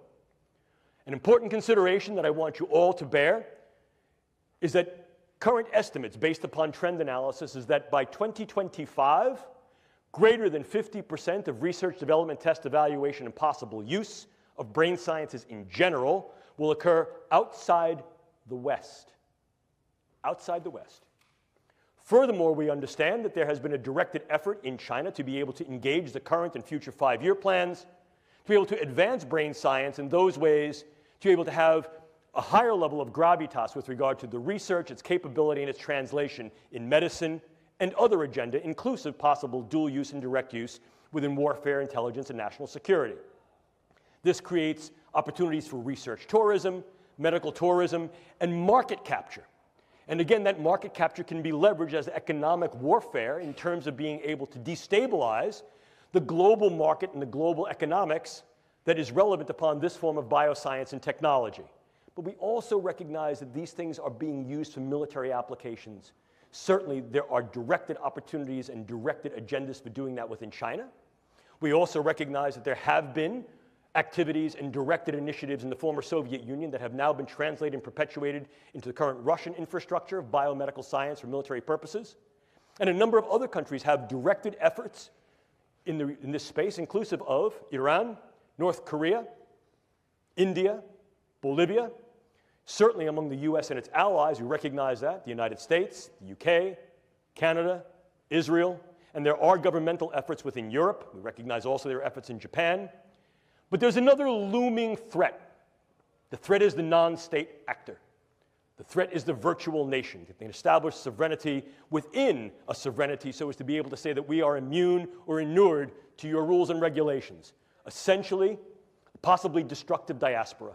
An important consideration that I want you all to bear is that current estimates based upon trend analysis is that by 2025, greater than 50% of research, development, test, evaluation, and possible use of brain sciences in general will occur outside the West. Outside the West. Furthermore, we understand that there has been a directed effort in China to be able to engage the current and future 5-year plans, to be able to advance brain science in those ways, to be able to have a higher level of gravitas with regard to the research, its capability, and its translation in medicine and other agenda, inclusive possible dual use and direct use within warfare, intelligence, and national security. This creates opportunities for research tourism, medical tourism, and market capture. And again, that market capture can be leveraged as economic warfare in terms of being able to destabilize the global market and the global economics that is relevant upon this form of bioscience and technology. But we also recognize that these things are being used for military applications. Certainly, there are directed opportunities and directed agendas for doing that within China. We also recognize that there have been activities and directed initiatives in the former Soviet Union that have now been translated and perpetuated into the current Russian infrastructure of biomedical science for military purposes. And a number of other countries have directed efforts in this space, inclusive of Iran, North Korea, India, Bolivia. Certainly among the US and its allies, we recognize that, the United States, the UK, Canada, Israel, and there are governmental efforts within Europe. We recognize also there are efforts in Japan. But there's another looming threat. The threat is the non-state actor. The threat is the virtual nation. It can establish sovereignty within a sovereignty so as to be able to say that we are immune or inured to your rules and regulations. Essentially, possibly destructive diaspora.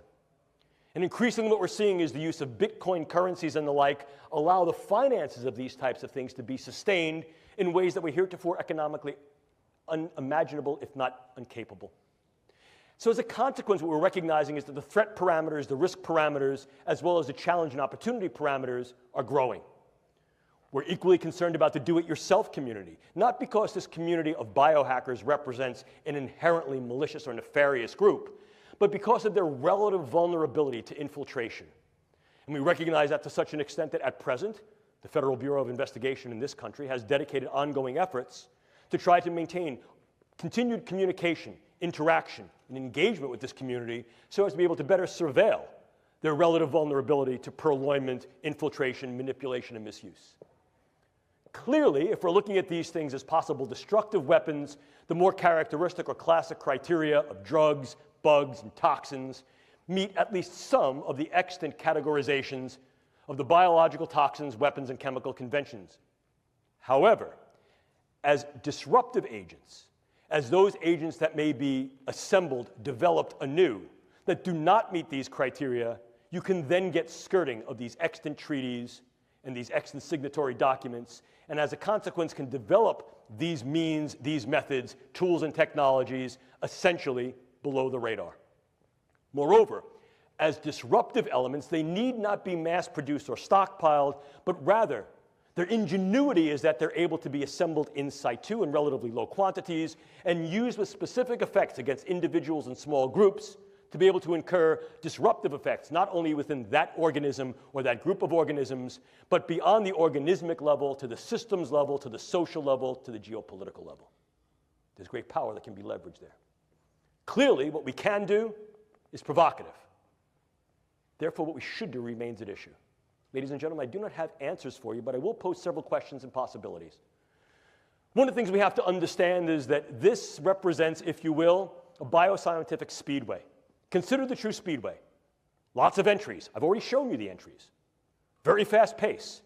And increasingly what we're seeing is the use of Bitcoin currencies and the like allow the finances of these types of things to be sustained in ways that were heretofore economically unimaginable, if not incapable. So as a consequence, what we're recognizing is that the threat parameters, the risk parameters, as well as the challenge and opportunity parameters are growing. We're equally concerned about the do-it-yourself community, not because this community of biohackers represents an inherently malicious or nefarious group, but because of their relative vulnerability to infiltration. And we recognize that to such an extent that at present, the Federal Bureau of Investigation in this country has dedicated ongoing efforts to try to maintain continued communication, interaction, and engagement with this community so as to be able to better surveil their relative vulnerability to purloinment, infiltration, manipulation, and misuse. Clearly, if we're looking at these things as possible destructive weapons, the more characteristic or classic criteria of drugs, bugs, and toxins meet at least some of the extant categorizations of the biological toxins, weapons, and chemical conventions. However, as disruptive agents, as those agents that may be assembled, developed anew, that do not meet these criteria, you can then get skirting of these extant treaties and these extant signatory documents, and as a consequence can develop these means, these methods, tools, and technologies essentially below the radar. Moreover, as disruptive elements, they need not be mass-produced or stockpiled, but rather their ingenuity is that they're able to be assembled in situ in relatively low quantities and used with specific effects against individuals and small groups to be able to incur disruptive effects, not only within that organism or that group of organisms, but beyond the organismic level, to the systems level, to the social level, to the geopolitical level. There's great power that can be leveraged there. Clearly, what we can do is provocative. Therefore, what we should do remains at issue. Ladies and gentlemen, I do not have answers for you, but I will pose several questions and possibilities. One of the things we have to understand is that this represents, if you will, a bioscientific speedway. Consider the true speedway. Lots of entries. I've already shown you the entries. Very fast pace.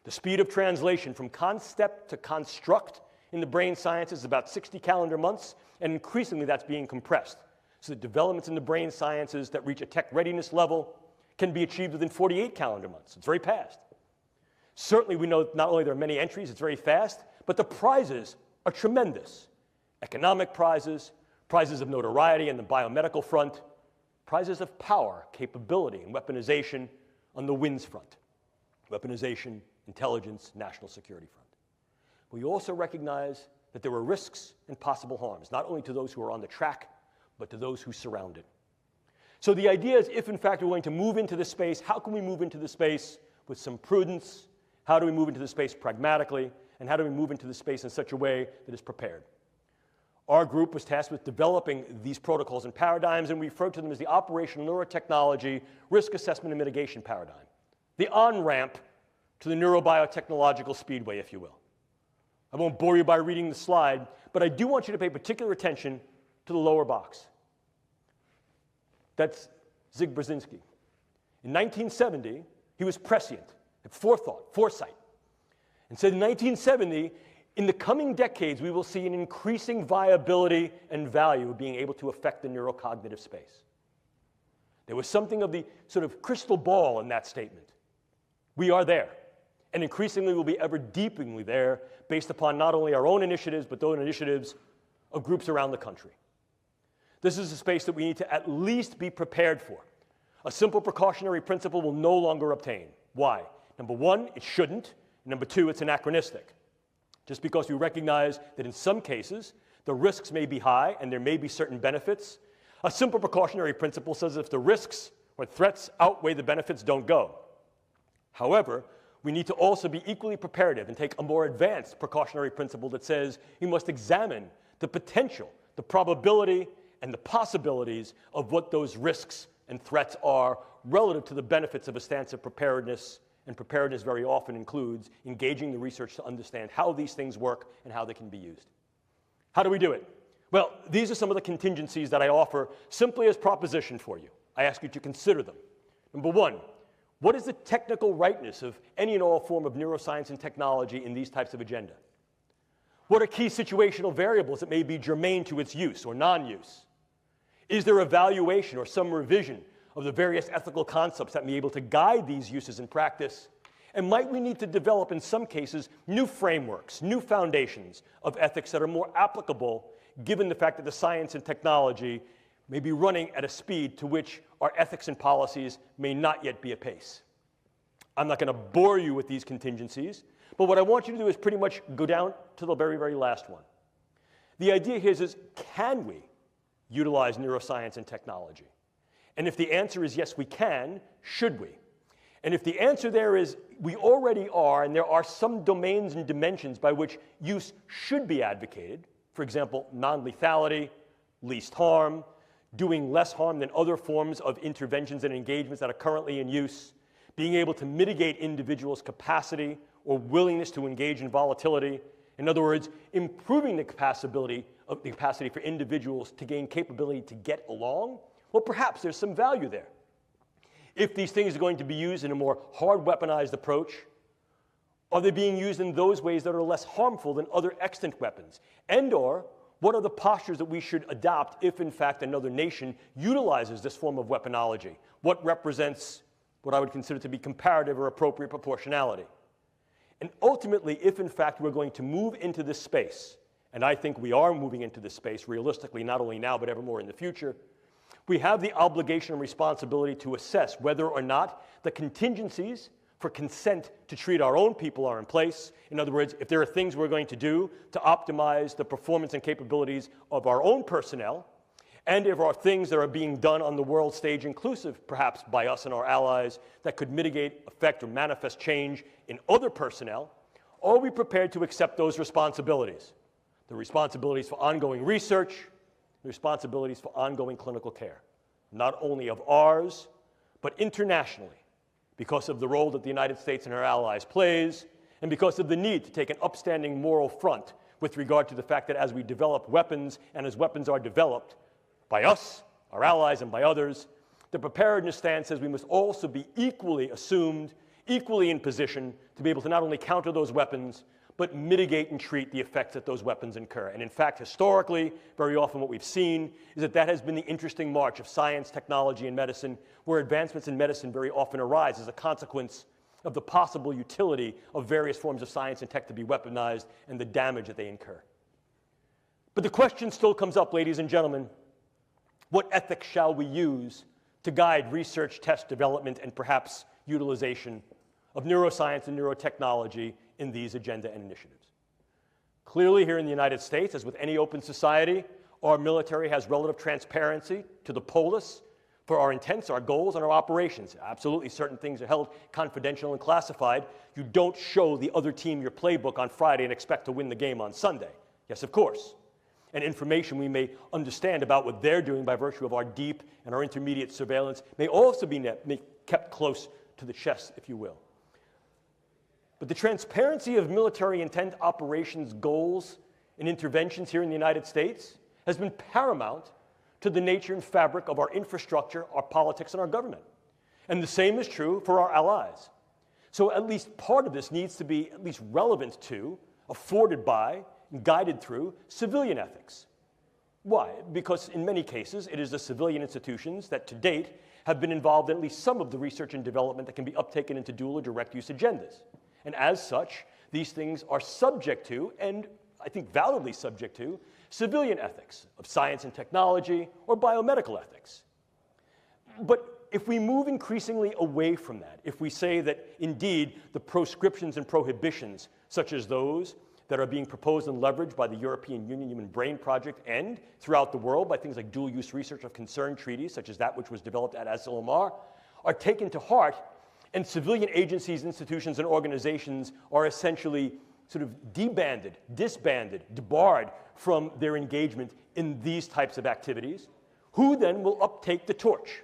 The speed of translation from concept to construct in the brain sciences is about 60 calendar months, and increasingly that's being compressed. So the developments in the brain sciences that reach a tech readiness level can be achieved within 48 calendar months. It's very fast. Certainly we know not only there are many entries, it's very fast, but the prizes are tremendous. Economic prizes, prizes of notoriety on the biomedical front, prizes of power, capability, and weaponization on the WINS front. Weaponization, intelligence, national security front. We also recognize that there are risks and possible harms, not only to those who are on the track, but to those who surround it. So the idea is, if in fact we're going to move into this space, how can we move into this space with some prudence? How do we move into this space pragmatically? And how do we move into this space in such a way that is prepared? Our group was tasked with developing these protocols and paradigms, and we refer to them as the operational neurotechnology risk assessment and mitigation paradigm. The on-ramp to the neurobiotechnological speedway, if you will. I won't bore you by reading the slide, but I do want you to pay particular attention to the lower box. That's Zig Brzezinski. In 1970, he was prescient, had foresight, and said in 1970, in the coming decades, we will see an increasing viability and value of being able to affect the neurocognitive space. There was something of the sort of crystal ball in that statement. We are there, and increasingly will be ever deepeningly there based upon not only our own initiatives, but those initiatives of groups around the country. This is a space that we need to at least be prepared for. A simple precautionary principle will no longer obtain. Why? Number one, it shouldn't. Number two, it's anachronistic. Just because we recognize that in some cases, the risks may be high and there may be certain benefits, a simple precautionary principle says if the risks or threats outweigh the benefits, don't go. However, we need to also be equally preparative and take a more advanced precautionary principle that says we must examine the potential, the probability, and the possibilities of what those risks and threats are relative to the benefits of a stance of preparedness. And preparedness very often includes engaging the research to understand how these things work and how they can be used. How do we do it? Well, these are some of the contingencies that I offer simply as proposition for you. I ask you to consider them. Number one, what is the technical rightness of any and all form of neuroscience and technology in these types of agenda? What are key situational variables that may be germane to its use or non-use? Is there evaluation or some revision of the various ethical concepts that may be able to guide these uses in practice? And might we need to develop, in some cases, new frameworks, new foundations of ethics that are more applicable, given the fact that the science and technology may be running at a speed to which our ethics and policies may not yet be apace? I'm not going to bore you with these contingencies, but what I want you to do is pretty much go down to the very, very last one. The idea here is can we utilize neuroscience and technology? And if the answer is yes, we can, should we? And if the answer there is we already are, and there are some domains and dimensions by which use should be advocated, for example, non-lethality, least harm, doing less harm than other forms of interventions and engagements that are currently in use, being able to mitigate individuals' capacity or willingness to engage in volatility. In other words, improving the capacity for individuals to gain capability to get along. Well, perhaps there's some value there. If these things are going to be used in a more hard weaponized approach, are they being used in those ways that are less harmful than other extant weapons? And/or what are the postures that we should adopt if, in fact, another nation utilizes this form of weaponology? What represents what I would consider to be comparative or appropriate proportionality? And ultimately, if, in fact, we're going to move into this space, and I think we are moving into this space realistically, not only now but ever more in the future, we have the obligation and responsibility to assess whether or not the contingencies for consent to treat our own people are in place. In other words, if there are things we're going to do to optimize the performance and capabilities of our own personnel, and if there are things that are being done on the world stage, inclusive perhaps by us and our allies, that could mitigate, affect, or manifest change in other personnel, are we prepared to accept those responsibilities? The responsibilities for ongoing research, the responsibilities for ongoing clinical care, not only of ours, but internationally, because of the role that the United States and our allies plays, and because of the need to take an upstanding moral front with regard to the fact that as we develop weapons, and as weapons are developed by us, our allies, and by others, the preparedness stance says we must also be equally assumed, equally in position to be able to not only counter those weapons, but mitigate and treat the effects that those weapons incur. And in fact, historically, very often what we've seen is that that has been the interesting march of science, technology, and medicine, where advancements in medicine very often arise as a consequence of the possible utility of various forms of science and tech to be weaponized and the damage that they incur. But the question still comes up, ladies and gentlemen, what ethics shall we use to guide research, test, development, and perhaps utilization of neuroscience and neurotechnology in these agenda and initiatives? Clearly, here in the United States, as with any open society, our military has relative transparency to the polis for our intents, our goals, and our operations. Absolutely, certain things are held confidential and classified. You don't show the other team your playbook on Friday and expect to win the game on Sunday. Yes, of course. And information we may understand about what they're doing by virtue of our deep and our intermediate surveillance may also be kept close to the chest, if you will. But the transparency of military intent operations goals and interventions here in the United States has been paramount to the nature and fabric of our infrastructure, our politics, and our government. And the same is true for our allies. So at least part of this needs to be at least relevant to, afforded by, and guided through civilian ethics. Why? Because in many cases, it is the civilian institutions that to date have been involved in at least some of the research and development that can be uptaken into dual or direct use agendas. And as such, these things are subject to, and I think validly subject to, civilian ethics of science and technology or biomedical ethics. But if we move increasingly away from that, if we say that indeed the proscriptions and prohibitions, such as those that are being proposed and leveraged by the European Union Human Brain Project and throughout the world by things like dual-use research of concern treaties, such as that which was developed at SLMR, are taken to heart, And civilian agencies, institutions, and organizations are essentially sort of debanded, disbanded, debarred from their engagement in these types of activities. Who then will uptake the torch?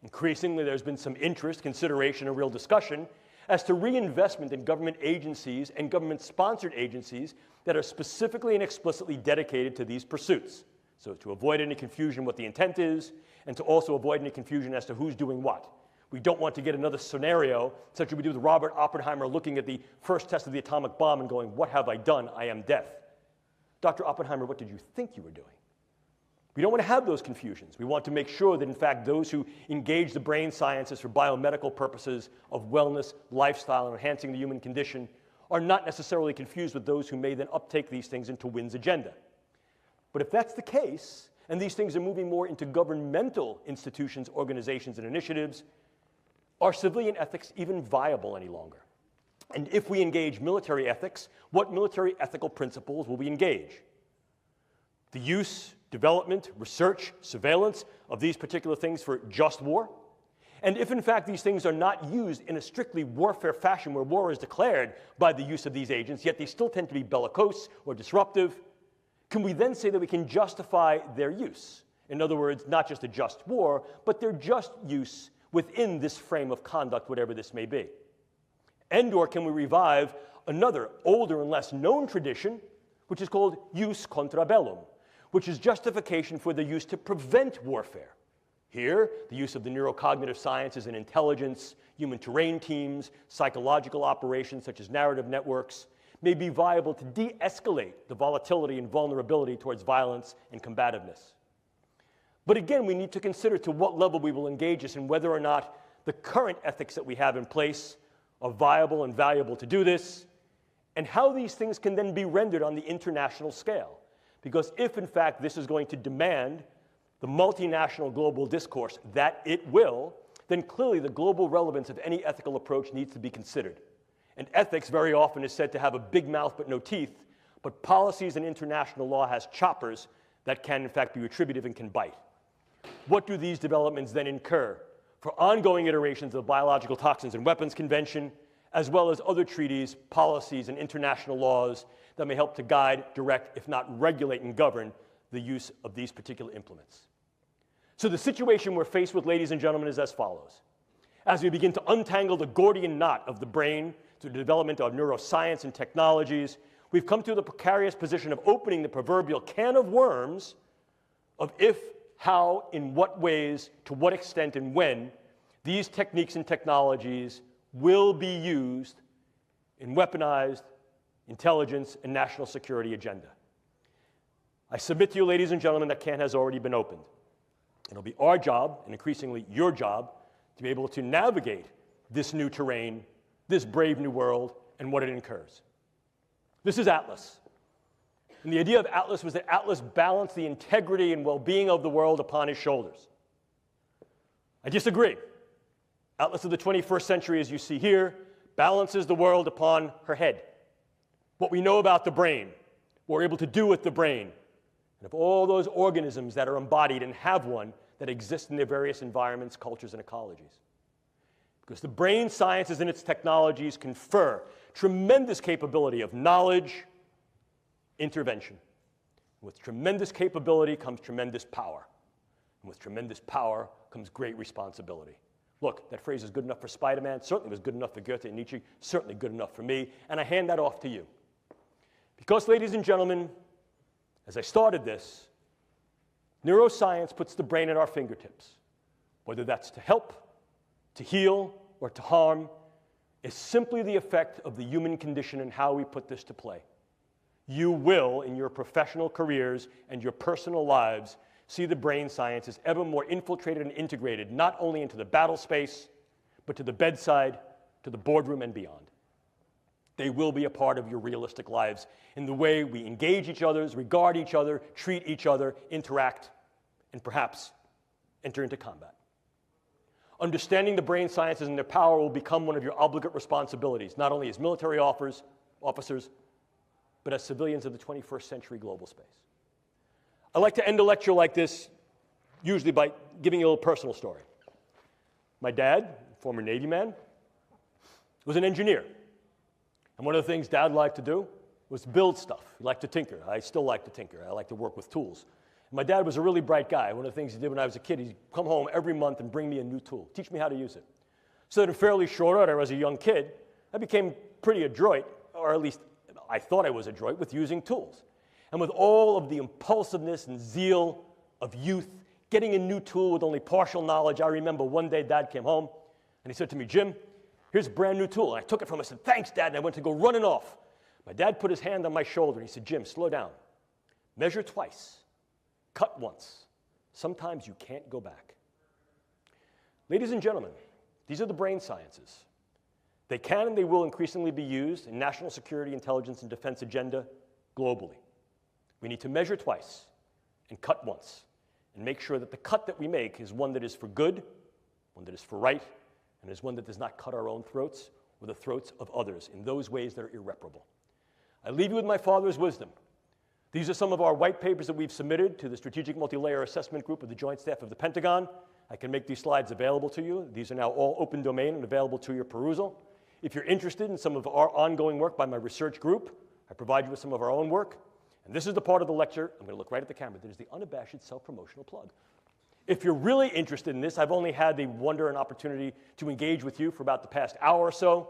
Increasingly, there's been some interest, consideration, and real discussion as to reinvestment in government agencies and government-sponsored agencies that are specifically and explicitly dedicated to these pursuits. So to avoid any confusion what the intent is, and to also avoid any confusion as to who's doing what. We don't want to get another scenario, such as we do with Robert Oppenheimer looking at the first test of the atomic bomb and going, "What have I done? I am death." Dr. Oppenheimer, what did you think you were doing? We don't want to have those confusions. We want to make sure that, in fact, those who engage the brain sciences for biomedical purposes of wellness, lifestyle, and enhancing the human condition are not necessarily confused with those who may then uptake these things into WIN's agenda. But if that's the case, and these things are moving more into governmental institutions, organizations, and initiatives, are civilian ethics even viable any longer? And if we engage military ethics, what military ethical principles will we engage? The use, development, research, surveillance of these particular things for just war? And if in fact these things are not used in a strictly warfare fashion where war is declared by the use of these agents, yet they still tend to be bellicose or disruptive, can we then say that we can justify their use? In other words, not just a just war, but their just use within this frame of conduct, whatever this may be. And/or can we revive another older and less known tradition, which is called jus contra bellum, which is justification for the use to prevent warfare. Here, the use of the neurocognitive sciences and intelligence, human terrain teams, psychological operations such as narrative networks, may be viable to de-escalate the volatility and vulnerability towards violence and combativeness. But again, we need to consider to what level we will engage this and whether or not the current ethics that we have in place are viable and valuable to do this, and how these things can then be rendered on the international scale. Because if, in fact, this is going to demand the multinational global discourse that it will, then clearly the global relevance of any ethical approach needs to be considered. And ethics very often is said to have a big mouth but no teeth, but policies and international law has choppers that can, in fact, be retributive and can bite. What do these developments then incur for ongoing iterations of the Biological Toxins and Weapons Convention, as well as other treaties, policies, and international laws that may help to guide, direct, if not regulate and govern the use of these particular implements? So the situation we're faced with, ladies and gentlemen, is as follows. As we begin to untangle the Gordian knot of the brain through the development of neuroscience and technologies, we've come to the precarious position of opening the proverbial can of worms of if, how, in what ways, to what extent, and when these techniques and technologies will be used in weaponized intelligence and national security agenda. I submit to you, ladies and gentlemen, that can has already been opened. It'll be our job, and increasingly your job, to be able to navigate this new terrain, this brave new world, and what it incurs. This is Atlas. And the idea of Atlas was that Atlas balanced the integrity and well-being of the world upon his shoulders. I disagree. Atlas of the 21st century, as you see here, balances the world upon her head. What we know about the brain, what we're able to do with the brain, and of all those organisms that are embodied and have one that exist in their various environments, cultures, and ecologies. Because the brain sciences and its technologies confer tremendous capability of knowledge, intervention. With tremendous capability comes tremendous power. And with tremendous power comes great responsibility. Look, that phrase is good enough for Spider-Man, certainly was good enough for Goethe and Nietzsche, certainly good enough for me, and I hand that off to you. Because, ladies and gentlemen, as I started this, neuroscience puts the brain at our fingertips. Whether that's to help, to heal, or to harm, is simply the effect of the human condition and how we put this to play. You will, in your professional careers and your personal lives, see the brain sciences ever more infiltrated and integrated, not only into the battle space, but to the bedside, to the boardroom, and beyond. They will be a part of your realistic lives in the way we engage each other, regard each other, treat each other, interact, and perhaps enter into combat. Understanding the brain sciences and their power will become one of your obligate responsibilities, not only as military officers, but as civilians of the 21st century global space. I like to end a lecture like this, usually by giving you a little personal story. My dad, former Navy man, was an engineer. And one of the things Dad liked to do was build stuff. He liked to tinker. I still like to tinker. I like to work with tools. And my dad was a really bright guy. One of the things he did when I was a kid, he'd come home every month and bring me a new tool, teach me how to use it. So that in fairly short order, as a young kid, I became pretty adroit, or at least I thought I was adroit, with using tools. And with all of the impulsiveness and zeal of youth, getting a new tool with only partial knowledge, I remember one day Dad came home and he said to me, "Jim, here's a brand new tool." And I took it from him. I said, "Thanks, Dad," and I went to go running off. My dad put his hand on my shoulder and he said, "Jim, slow down. Measure twice. Cut once. Sometimes you can't go back." Ladies and gentlemen, these are the brain sciences. They can and they will increasingly be used in national security, intelligence, and defense agenda globally. We need to measure twice and cut once and make sure that the cut that we make is one that is for good, one that is for right, and is one that does not cut our own throats or the throats of others in those ways that are irreparable. I leave you with my father's wisdom. These are some of our white papers that we've submitted to the Strategic Multi-Layer Assessment Group of the Joint Staff of the Pentagon. I can make these slides available to you. These are now all open domain and available to your perusal. If you're interested in some of our ongoing work by my research group, I provide you with some of our own work. And this is the part of the lecture, I'm going to look right at the camera, that is the unabashed self-promotional plug. If you're really interested in this, I've only had the wonder and opportunity to engage with you for about the past hour or so.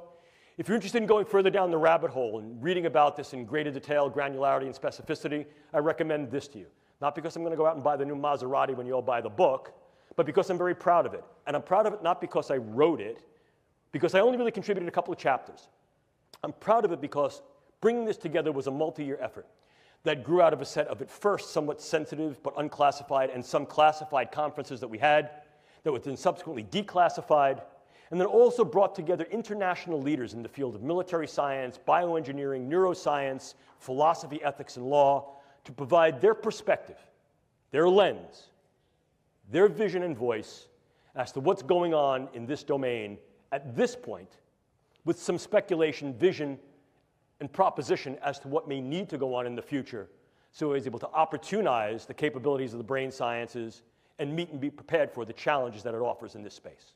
If you're interested in going further down the rabbit hole and reading about this in greater detail, granularity, and specificity, I recommend this to you. Not because I'm going to go out and buy the new Maserati when you all buy the book, but because I'm very proud of it. And I'm proud of it not because I wrote it, because I only really contributed a couple of chapters. I'm proud of it because bringing this together was a multi-year effort that grew out of a set of, at first, somewhat sensitive but unclassified and some classified conferences that we had that were then subsequently declassified, and then also brought together international leaders in the field of military science, bioengineering, neuroscience, philosophy, ethics, and law to provide their perspective, their lens, their vision and voice as to what's going on in this domain at this point, with some speculation, vision, and proposition as to what may need to go on in the future, so he's able to opportunize the capabilities of the brain sciences and meet and be prepared for the challenges that it offers in this space.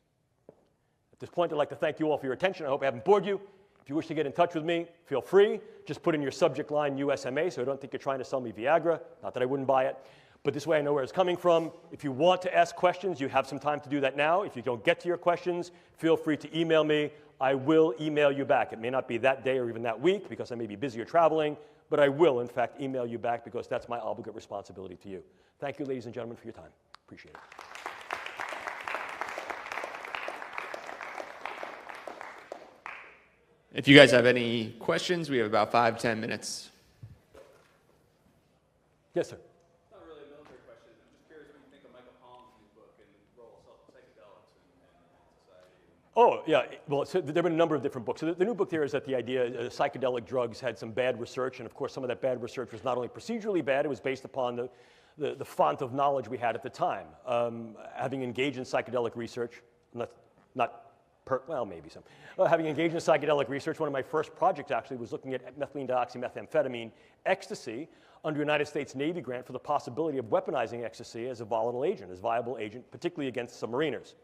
At this point, I'd like to thank you all for your attention. I hope I haven't bored you. If you wish to get in touch with me, feel free. Just put in your subject line USMA, so I don't think you're trying to sell me Viagra. Not that I wouldn't buy it, but this way I know where it's coming from. If you want to ask questions, you have some time to do that now. If you don't get to your questions, feel free to email me. I will email you back. It may not be that day or even that week because I may be busy or traveling, but I will, in fact, email you back because that's my obligate responsibility to you. Thank you, ladies and gentlemen, for your time. Appreciate it. If you guys have any questions, we have about 5-10 minutes. Yes, sir. Not really a military question. I'm just curious what you think of Michael Pollan's new book and the role of psychedelics in society. Oh, yeah. Well, so there have been a number of different books. So the new book there is that the idea psychedelic drugs had some bad research, and of course some of that bad research was not only procedurally bad, it was based upon the font of knowledge we had at the time. Having engaged in psychedelic research, well, maybe some. Having engaged in psychedelic research, one of my first projects actually was looking at methylene dioxymethamphetamine ecstasy under United States Navy grant for the possibility of weaponizing ecstasy as a volatile agent, as a viable agent, particularly against submariners.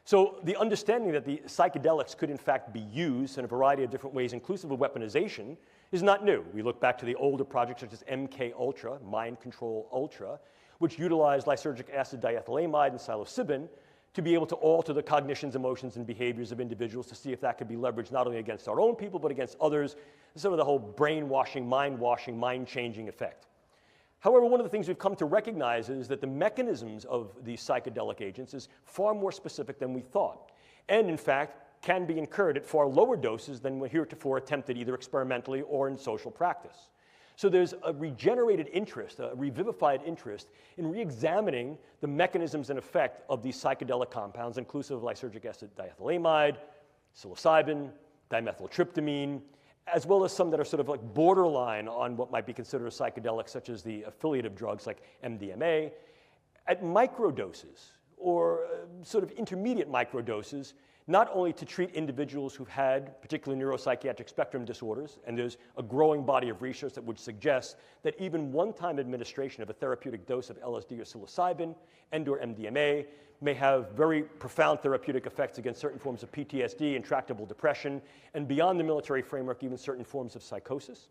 So the understanding that the psychedelics could in fact be used in a variety of different ways, inclusive of weaponization, is not new. We look back to the older projects such as MK Ultra, Mind Control Ultra, which utilized lysergic acid diethylamide and psilocybin to be able to alter the cognitions, emotions, and behaviors of individuals to see if that could be leveraged not only against our own people, but against others, sort of the whole brainwashing, mind-changing effect. However, one of the things we've come to recognize is that the mechanisms of these psychedelic agents is far more specific than we thought, and in fact, can be incurred at far lower doses than were heretofore attempted either experimentally or in social practice. So there's a regenerated interest, a revivified interest in re-examining the mechanisms and effect of these psychedelic compounds, inclusive of lysergic acid diethylamide, psilocybin, dimethyltryptamine, as well as some that are sort of like borderline on what might be considered a psychedelic, such as the affiliative drugs like MDMA, at microdoses or sort of intermediate microdoses, not only to treat individuals who've had particular neuropsychiatric spectrum disorders, and there's a growing body of research that would suggest that even one-time administration of a therapeutic dose of LSD or psilocybin and/or MDMA may have very profound therapeutic effects against certain forms of PTSD, intractable depression, and beyond the military framework, even certain forms of psychosis.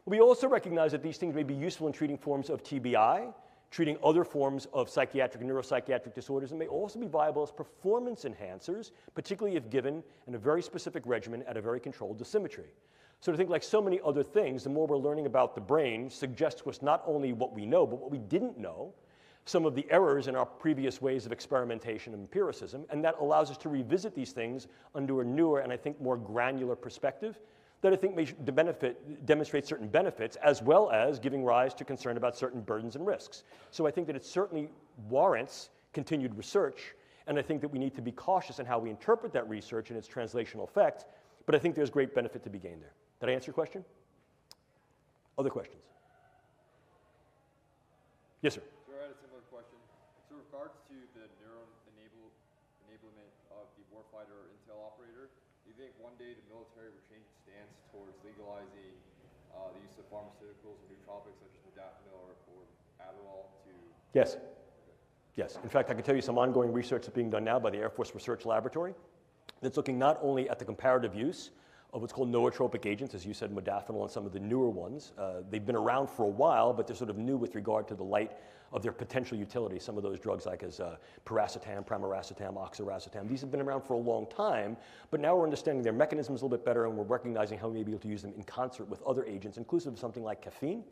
We also recognize that these things may be useful in treating forms of TBI, treating other forms of psychiatric and neuropsychiatric disorders, and may also be viable as performance enhancers, particularly if given in a very specific regimen at a very controlled dosimetry. So to think like so many other things, the more we're learning about the brain suggests to us not only what we know, but what we didn't know, some of the errors in our previous ways of experimentation and empiricism, and that allows us to revisit these things under a newer and I think more granular perspective that I think may demonstrate certain benefits, as well as giving rise to concern about certain burdens and risks. So I think that it certainly warrants continued research, and I think that we need to be cautious in how we interpret that research and its translational effect, but I think there's great benefit to be gained there. Did I answer your question? Other questions? Yes, sir. So I had a similar question. So with regards to the neuron enablement of the warfighter or intel operator, do you think one day the military will change its stance towards legalizing the use of pharmaceuticals or nootropics such as modafinil or Adderall to... Yes. Yes. In fact, I can tell you some ongoing research that's being done now by the Air Force Research Laboratory that's looking not only at the comparative use of what's called nootropic agents, as you said, modafinil and some of the newer ones. They've been around for a while, but they're sort of new with regard to the light of their potential utility. Some of those drugs like as piracetam, pramiracetam, oxiracetam, these have been around for a long time, but now we're understanding their mechanisms a little bit better, and we're recognizing how we may be able to use them in concert with other agents, inclusive of something like caffeine,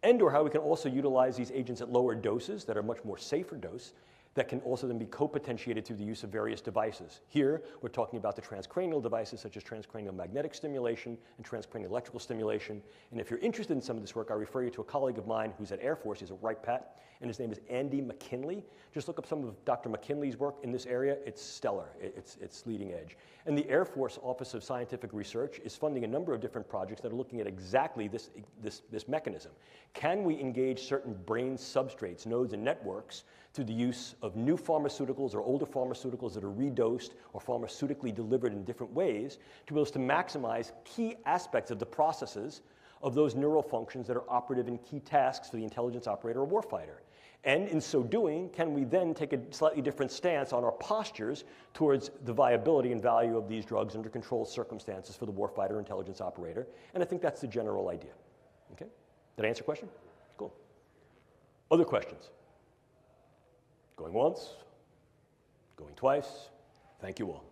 and or how we can also utilize these agents at lower doses that are much more safer dose, that can also then be co-potentiated through the use of various devices. Here, we're talking about the transcranial devices such as transcranial magnetic stimulation and transcranial electrical stimulation. And if you're interested in some of this work, I refer you to a colleague of mine who's at Air Force. He's a Wright Pat, and his name is Andy McKinley. Just look up some of Dr. McKinley's work in this area. It's stellar. It's leading edge. And the Air Force Office of Scientific Research is funding a number of different projects that are looking at exactly this mechanism. Can we engage certain brain substrates, nodes, and networks through the use of new pharmaceuticals or older pharmaceuticals that are redosed or pharmaceutically delivered in different ways to be able to maximize key aspects of the processes of those neural functions that are operative in key tasks for the intelligence operator or warfighter? And in so doing, can we then take a slightly different stance on our postures towards the viability and value of these drugs under controlled circumstances for the warfighter intelligence operator? And I think that's the general idea. Okay? Did I answer your question? Cool. Other questions? Going once, going twice. Thank you all.